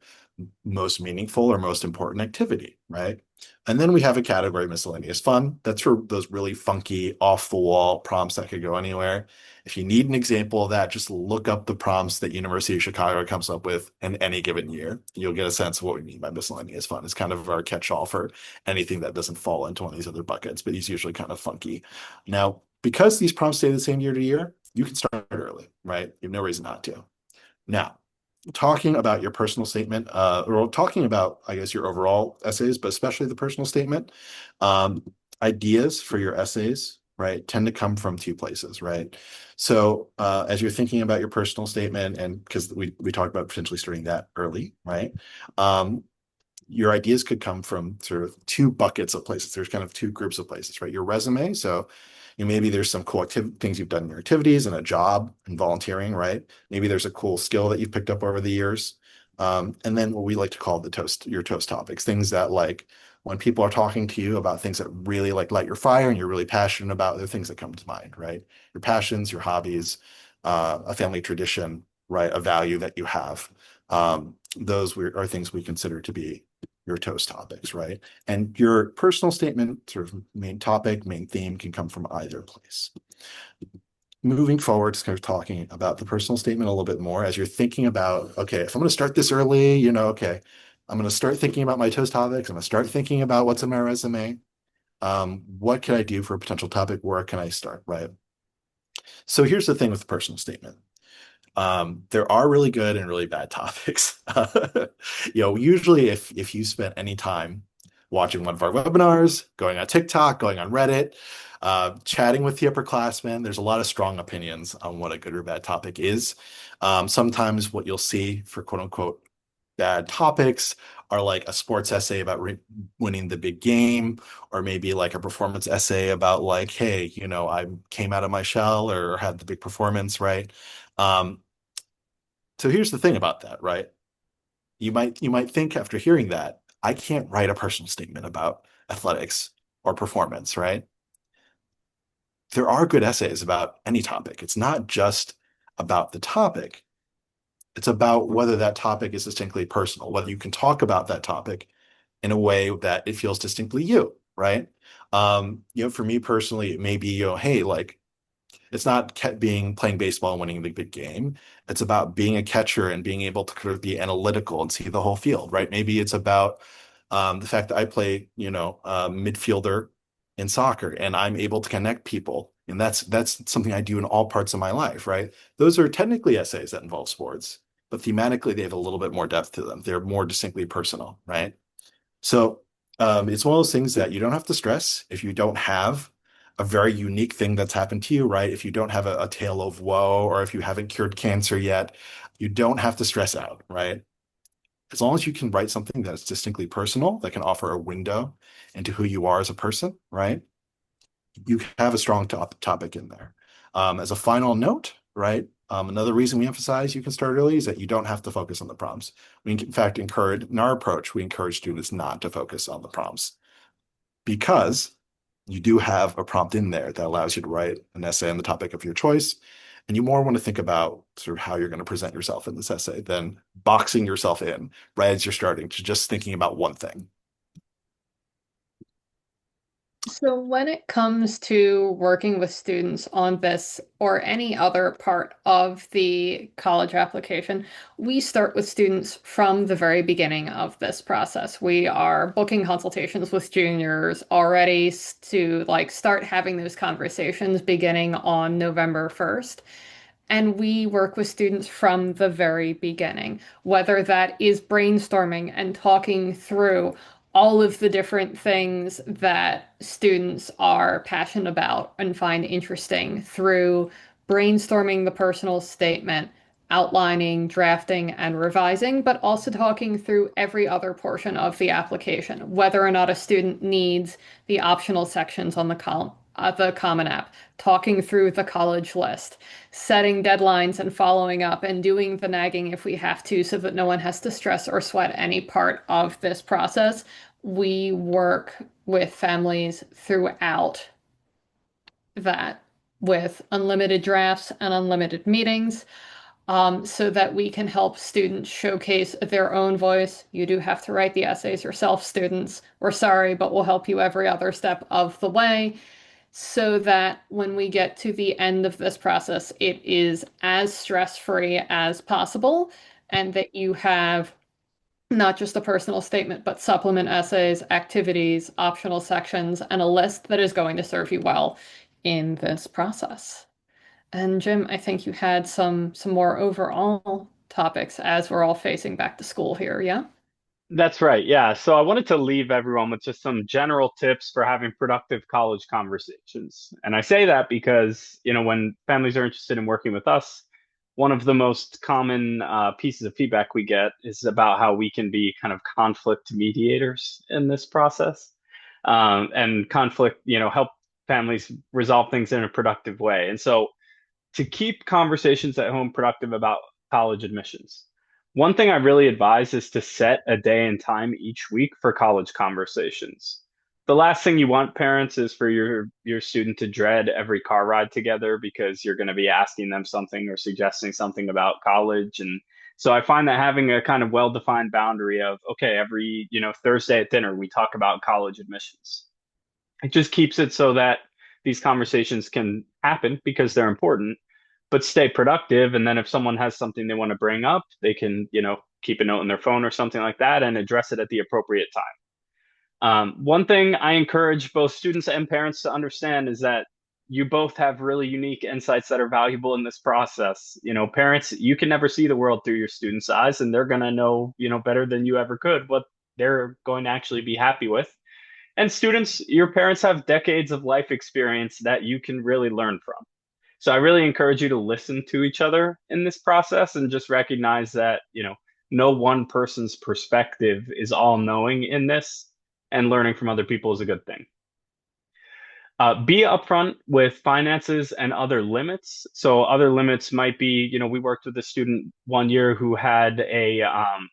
most meaningful or most important activity, right? And then we have a category miscellaneous fun. That's for those really funky off the wall prompts that could go anywhere. If you need an example of that, just look up the prompts that University of Chicago comes up with in any given year. You'll get a sense of what we mean by miscellaneous fun. It's kind of our catch-all for anything that doesn't fall into one of these other buckets, but he's usually kind of funky. Now, because these prompts stay the same year to year, you can start early, right? You have no reason not to. Now, talking about your personal statement, or talking about, I guess, your overall essays, but especially the personal statement, ideas for your essays, right, tend to come from two places, right? So as you're thinking about your personal statement, and because we talked about potentially starting that early, right? your ideas could come from sort of two buckets of places. There's kind of two groups of places, right? Your resume. So maybe there's some cool things you've done in your activities and a job and volunteering, right? Maybe there's a cool skill that you've picked up over the years. And then what we like to call your toast topics, things that like when people are talking to you about things that really like light your fire and you're really passionate about, they're things that come to mind, right? Your passions, your hobbies, a family tradition, right? A value that you have. Those are things we consider to be your toast topics, right? And your personal statement, sort of main topic, main theme, can come from either place. Moving forward, kind of talking about the personal statement a little bit more as you're thinking about, okay, if I'm going to start this early, okay, I'm going to start thinking about my toast topics. I'm going to start thinking about what's in my resume. What can I do for a potential topic? Where can I start, right? So here's the thing with the personal statement. There are really good and really bad topics. Usually if you spent any time watching one of our webinars, going on TikTok, going on Reddit, chatting with the upperclassmen, there's a lot of strong opinions on what a good or bad topic is. Sometimes what you'll see for quote unquote bad topics are like a sports essay about winning the big game, or maybe like a performance essay about like, hey, I came out of my shell or had the big performance, right? Um, so here's the thing about that, right? You might think after hearing that, I can't write a personal statement about athletics or performance, right? There are good essays about any topic. It's not just about the topic. It's about whether that topic is distinctly personal, whether you can talk about that topic in a way that it feels distinctly you, right? For me personally, it may be, hey, like it's not playing baseball and winning the big game. It's about being a catcher and being able to kind of be analytical and see the whole field, right? Maybe it's about the fact that I play, midfielder in soccer and I'm able to connect people. And that's something I do in all parts of my life, right? Those are technically essays that involve sports, but thematically they have a little bit more depth to them. They're more distinctly personal, right? So it's one of those things that you don't have to stress if you don't have a very unique thing that's happened to you, right? If you don't have a tale of woe or if you haven't cured cancer yet, you don't have to stress out, right? As long as you can write something that's distinctly personal, that can offer a window into who you are as a person, right? You have a strong topic in there. As a final note, right? Another reason we emphasize you can start early is that you don't have to focus on the prompts. We, in fact, in our approach, we encourage students not to focus on the prompts because you do have a prompt in there that allows you to write an essay on the topic of your choice. And you more want to think about sort of how you're going to present yourself in this essay than boxing yourself in right as you're starting to just thinking about one thing. So when it comes to working with students on this or any other part of the college application, we start with students from the very beginning of this process. We are booking consultations with juniors already to start having those conversations beginning on November 1st. And we work with students from the very beginning, whether that is brainstorming and talking through all of the different things that students are passionate about and find interesting through brainstorming the personal statement, outlining, drafting, and revising, but also talking through every other portion of the application, whether or not a student needs the optional sections on the Common App, talking through the college list, setting deadlines and following up and doing the nagging if we have to so that no one has to stress or sweat any part of this process. We work with families throughout that with unlimited drafts and unlimited meetings so that we can help students showcase their own voice. You do have to write the essays yourself, students. We're sorry, but we'll help you every other step of the way so that when we get to the end of this process, it is as stress-free as possible and that you have not just a personal statement, but supplement essays, activities, optional sections, and a list that is going to serve you well in this process. And Jim, I think you had some more overall topics as we're all facing back to school here, yeah? That's right. Yeah. So I wanted to leave everyone with just some general tips for having productive college conversations. And I say that because, when families are interested in working with us, one of the most common pieces of feedback we get is about how we can be kind of conflict mediators in this process, and conflict, help families resolve things in a productive way. And so, to keep conversations at home productive about college admissions, one thing I really advise is to set a day and time each week for college conversations. The last thing you want, parents, is for your student to dread every car ride together because you're going to be asking them something or suggesting something about college. And so I find that having a kind of well-defined boundary of, okay, every, Thursday at dinner, we talk about college admissions. It just keeps it so that these conversations can happen because they're important, but stay productive. And then if someone has something they want to bring up, they can, keep a note on their phone or something like that and address it at the appropriate time. One thing I encourage both students and parents to understand is that you both have really unique insights that are valuable in this process. Parents, you can never see the world through your students' eyes, and they're going to know, better than you ever could what they're going to actually be happy with. And students, your parents have decades of life experience that you can really learn from. So I really encourage you to listen to each other in this process and just recognize that, no one person's perspective is all knowing in this, and learning from other people is a good thing. Be upfront with finances and other limits. So other limits might be, we worked with a student one year who had a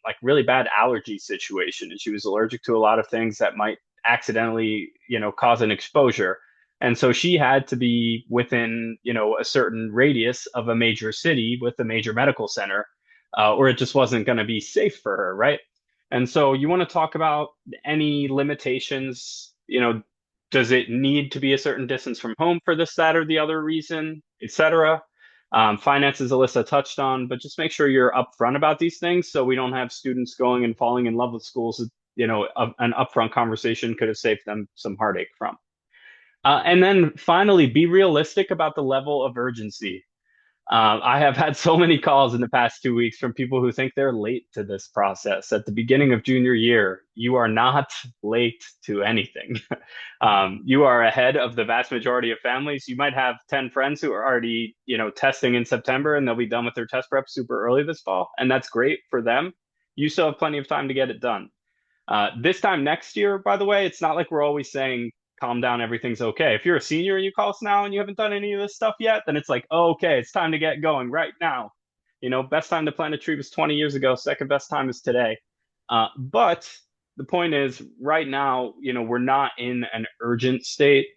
like really bad allergy situation, and she was allergic to a lot of things that might accidentally, cause an exposure. And so she had to be within, a certain radius of a major city with a major medical center, or it just wasn't going to be safe for her, right? And so you want to talk about any limitations, does it need to be a certain distance from home for this, that, or the other reason, etc. Finances, Alyssa touched on, but just make sure you're upfront about these things so we don't have students going and falling in love with schools. An upfront conversation could have saved them some heartache from. And then finally, be realistic about the level of urgency. I have had so many calls in the past 2 weeks from people who think they're late to this process. At the beginning of junior year, you are not late to anything. You are ahead of the vast majority of families. You might have 10 friends who are already, testing in September, and they'll be done with their test prep super early this fall. And that's great for them. You still have plenty of time to get it done. This time next year, by the way, it's not like we're always saying, calm down, everything's okay. If you're a senior and you call us now and you haven't done any of this stuff yet, then it's like, oh, okay, it's time to get going right now. Best time to plant a tree was 20 years ago. Second best time is today. But the point is, right now, we're not in an urgent state,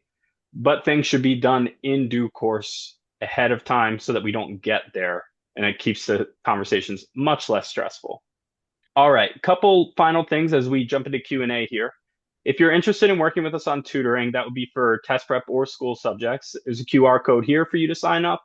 but things should be done in due course ahead of time so that we don't get there. And it keeps the conversations much less stressful. All right, couple final things as we jump into Q&A here. If you're interested in working with us on tutoring, that would be for test prep or school subjects. There's a QR code here for you to sign up.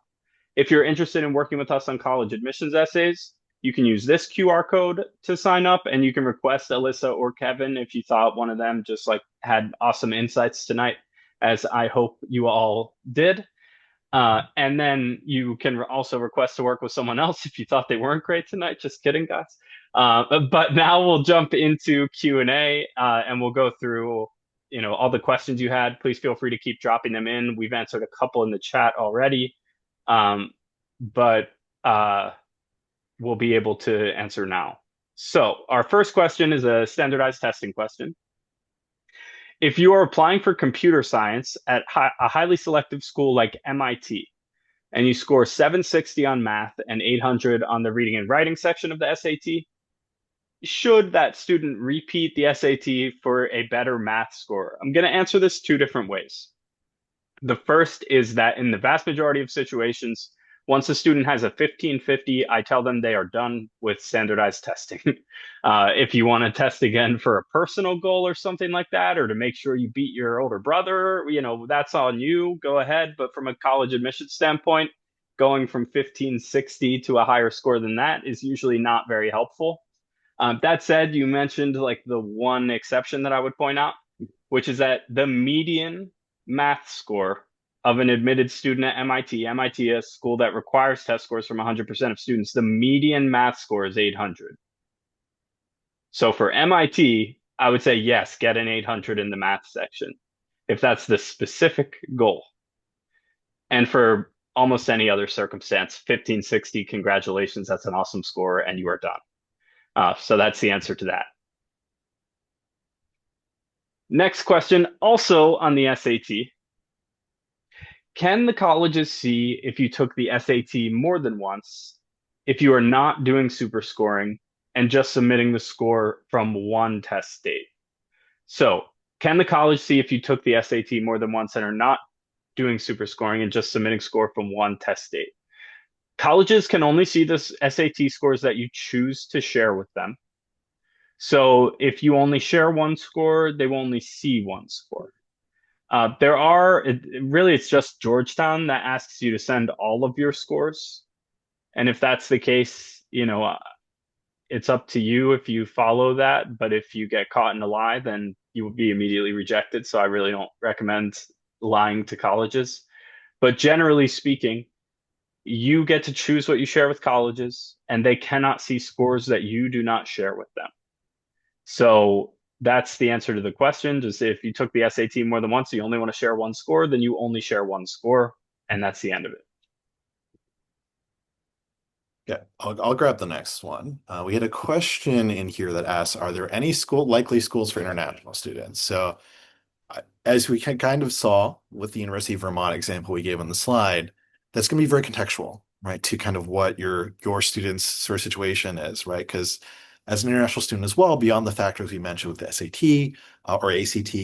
If you're interested in working with us on college admissions essays, you can use this QR code to sign up, and you can request Alyssa or Kevin if you thought one of them just had awesome insights tonight, as I hope you all did. And then you can also request to work with someone else if you thought they weren't great tonight. Just kidding, guys. But now we'll jump into Q&A, and we'll go through, all the questions you had. Please feel free to keep dropping them in. We've answered a couple in the chat already, but we'll be able to answer now. So our first question is a standardized testing question. If you are applying for computer science at a highly selective school like MIT, and you score 760 on math and 800 on the reading and writing section of the SAT, should that student repeat the SAT for a better math score? I'm going to answer this two different ways. The first is that in the vast majority of situations, once a student has a 1550, I tell them they are done with standardized testing. If you want to test again for a personal goal or something like that, or to make sure you beat your older brother, that's on you. Go ahead. But from a college admissions standpoint, going from 1560 to a higher score than that is usually not very helpful. That said, you mentioned the one exception that I would point out, which is that the median math score of an admitted student at MIT, a school that requires test scores from 100% of students, the median math score is 800. So for MIT, I would say, yes, get an 800 in the math section, if that's the specific goal. And for almost any other circumstance. 1560, congratulations, that's an awesome score, and you are done. So that's the answer to that. Next question, also on the SAT. Can the colleges see if you took the SAT more than once if you are not doing super scoring and just submitting the score from one test date? So, can the college see if you took the SAT more than once and are not doing super scoring and just submitting score from one test date? Colleges can only see the SAT scores that you choose to share with them. So, if you only share one score, they will only see one score. Really, it's just Georgetown that asks you to send all of your scores. And if that's the case, it's up to you if you follow that. But if you get caught in a lie, then you will be immediately rejected. So I really don't recommend lying to colleges. But generally speaking, you get to choose what you share with colleges, and they cannot see scores that you do not share with them. So that's the answer to the question. Just if you took the SAT more than once, you only want to share one score, then you only share one score, and that's the end of it. Yeah, I'll grab the next one. We had a question in here that asks, are there any likely schools for international students? So as we kind of saw with the University of Vermont example we gave on the slide, that's going to be very contextual, right, to kind of what your student's sort of situation is, right? Because as an international student as well, beyond the factors we mentioned with the SAT or ACT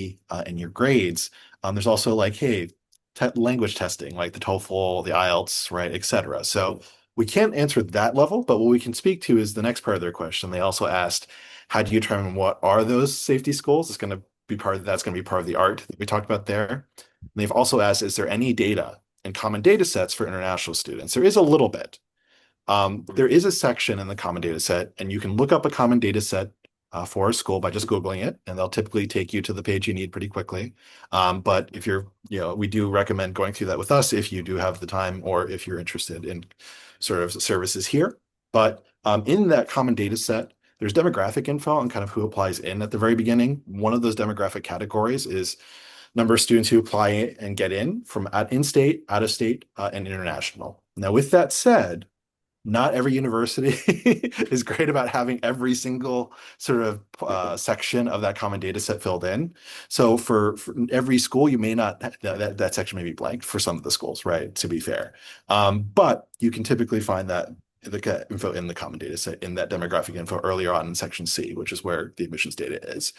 and your grades, there's also like, hey, language testing, like the TOEFL, the IELTS, right, et cetera. So we can't answer that level, but what we can speak to is the next part of their question. They also asked, how do you determine what are those safety schools? It's going to be that's going to be part of the art that we talked about there. And they've also asked, is there any data and common data sets for international students? There is a little bit. There is a section in the common data set, and you can look up a common data set for a school by just Googling it, and they'll typically take you to the page you need pretty quickly. But if we do recommend going through that with us if you do have the time or if you're interested in sort of services here. But in that common data set, there's demographic info on kind of who applies in at the very beginning. One of those demographic categories is number of students who apply and get in from in-state, out-of-state, and international. Now, with that said, not every university is great about having every single sort of section of that common data set filled in. So for every school, you may not, that section may be blank for some of the schools, right? To be fair. But you can typically find that the info in the common data set in that demographic info earlier on in section C, which is where the admissions data is.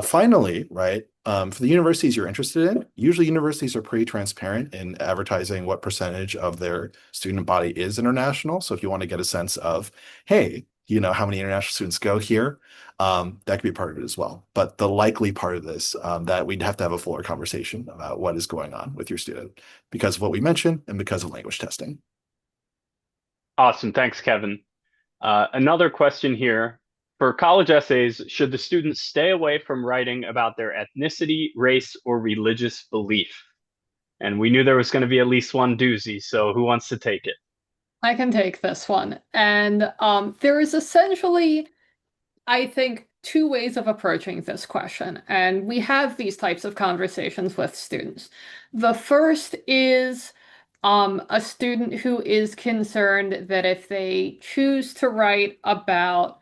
Finally, right, for the universities you're interested in, usually universities are pretty transparent in advertising what percentage of their student body is international. So if you want to get a sense of, hey, how many international students go here, that could be part of it as well. But the likely part of this, that we'd have to have a fuller conversation about what is going on with your student because of what we mentioned and because of language testing. Awesome. Thanks, Kevin. Another question here. For college essays, should the students stay away from writing about their ethnicity, race, or religious belief? And we knew there was going to be at least one doozy, so who wants to take it? I can take this one. And there is essentially, I think, two ways of approaching this question. And we have these types of conversations with students. The first is a student who is concerned that if they choose to write about,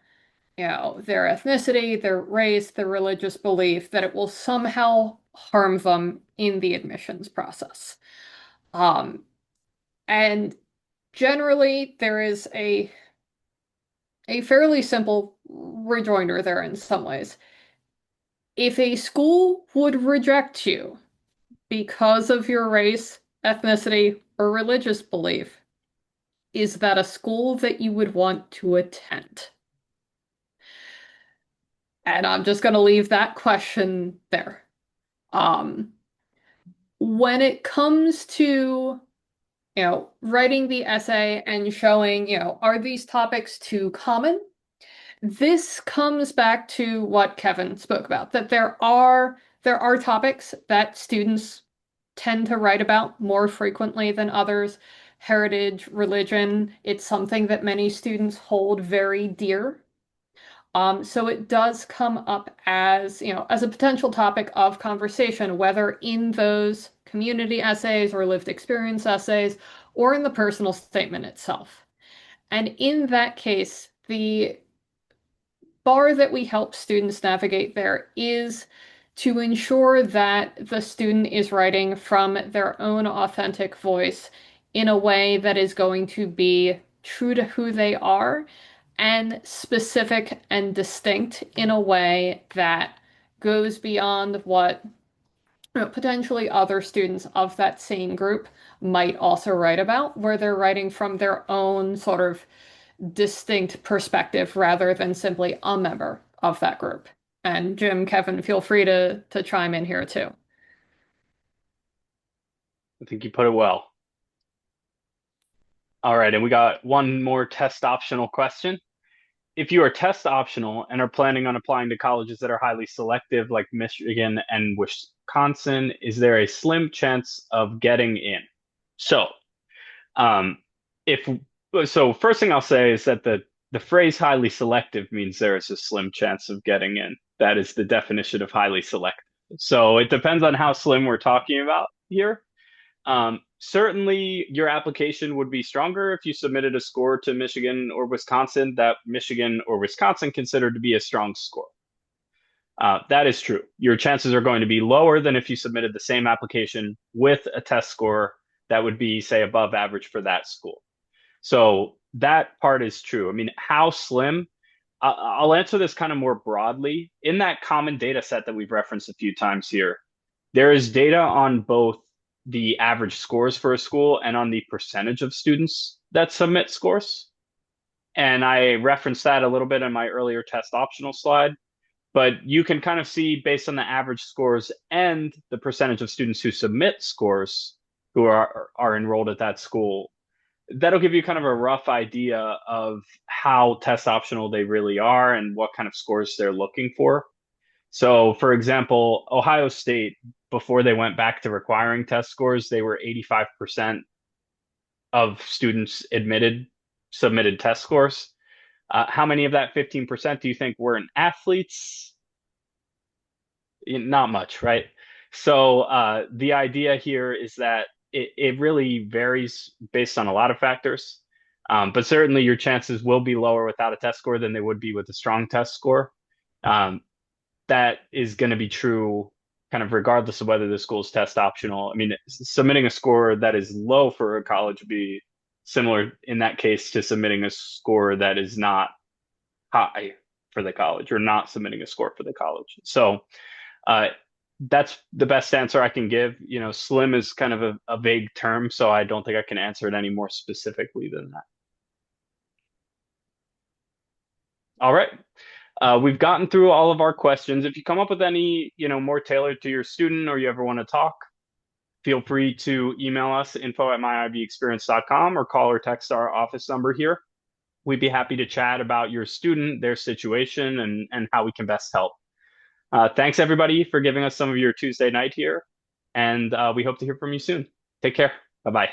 their ethnicity, their race, their religious belief, that it will somehow harm them in the admissions process. And generally, there is a fairly simple rejoinder there in some ways. If a school would reject you because of your race, ethnicity, or religious belief, is that a school that you would want to attend? And I'm just going to leave that question there. When it comes to, writing the essay and showing, are these topics too common? This comes back to what Kevin spoke about, that there are topics that students tend to write about more frequently than others. Heritage, religion, it's something that many students hold very dear. So it does come up as, as a potential topic of conversation, whether in those community essays or lived experience essays, or in the personal statement itself. And in that case, the bar that we help students navigate there is to ensure that the student is writing from their own authentic voice in a way that is going to be true to who they are and specific and distinct in a way that goes beyond what potentially other students of that same group might also write about, where they're writing from their own sort of distinct perspective rather than simply a member of that group. And Jim, Kevin, feel free to chime in here too. I think you put it well. All right, and we got one more test optional question. If you are test optional and are planning on applying to colleges that are highly selective, like Michigan and Wisconsin, is there a slim chance of getting in? So, um, if so, first thing I'll say is that the phrase highly selective means there is a slim chance of getting in. That is the definition of highly selective. So it depends on how slim we're talking about here. Certainly, your application would be stronger if you submitted a score to Michigan or Wisconsin that Michigan or Wisconsin considered to be a strong score. That is true. Your chances are going to be lower than if you submitted the same application with a test score that would be, say, above average for that school. So that part is true. I mean, how slim? I'll answer this kind of more broadly. In that common data set that we've referenced a few times here, there is data on both the average scores for a school and on the percentage of students that submit scores. And I referenced that a little bit in my earlier test optional slide. But you can kind of see based on the average scores and the percentage of students who submit scores who are enrolled at that school, that'll give you kind of a rough idea of how test optional they really are and what kind of scores they're looking for. So, for example, Ohio State, before they went back to requiring test scores, they were 85% of students admitted submitted test scores. How many of that 15% do you think weren't athletes? Not much, right? So the idea here is that it really varies based on a lot of factors. But certainly your chances will be lower without a test score than they would be with a strong test score. That is going to be true kind of regardless of whether the school is test optional. I mean, submitting a score that is low for a college would be similar in that case to submitting a score that is not high for the college or not submitting a score for the college. So that's the best answer I can give. You know, slim is kind of a vague term, so I don't think I can answer it any more specifically than that. All right. We've gotten through all of our questions. If you come up with any, more tailored to your student or you ever want to talk, feel free to email us info@myibexperience.com or call or text our office number here. We'd be happy to chat about your student, their situation, and how we can best help. Thanks, everybody, for giving us some of your Tuesday night here, and we hope to hear from you soon. Take care. Bye-bye.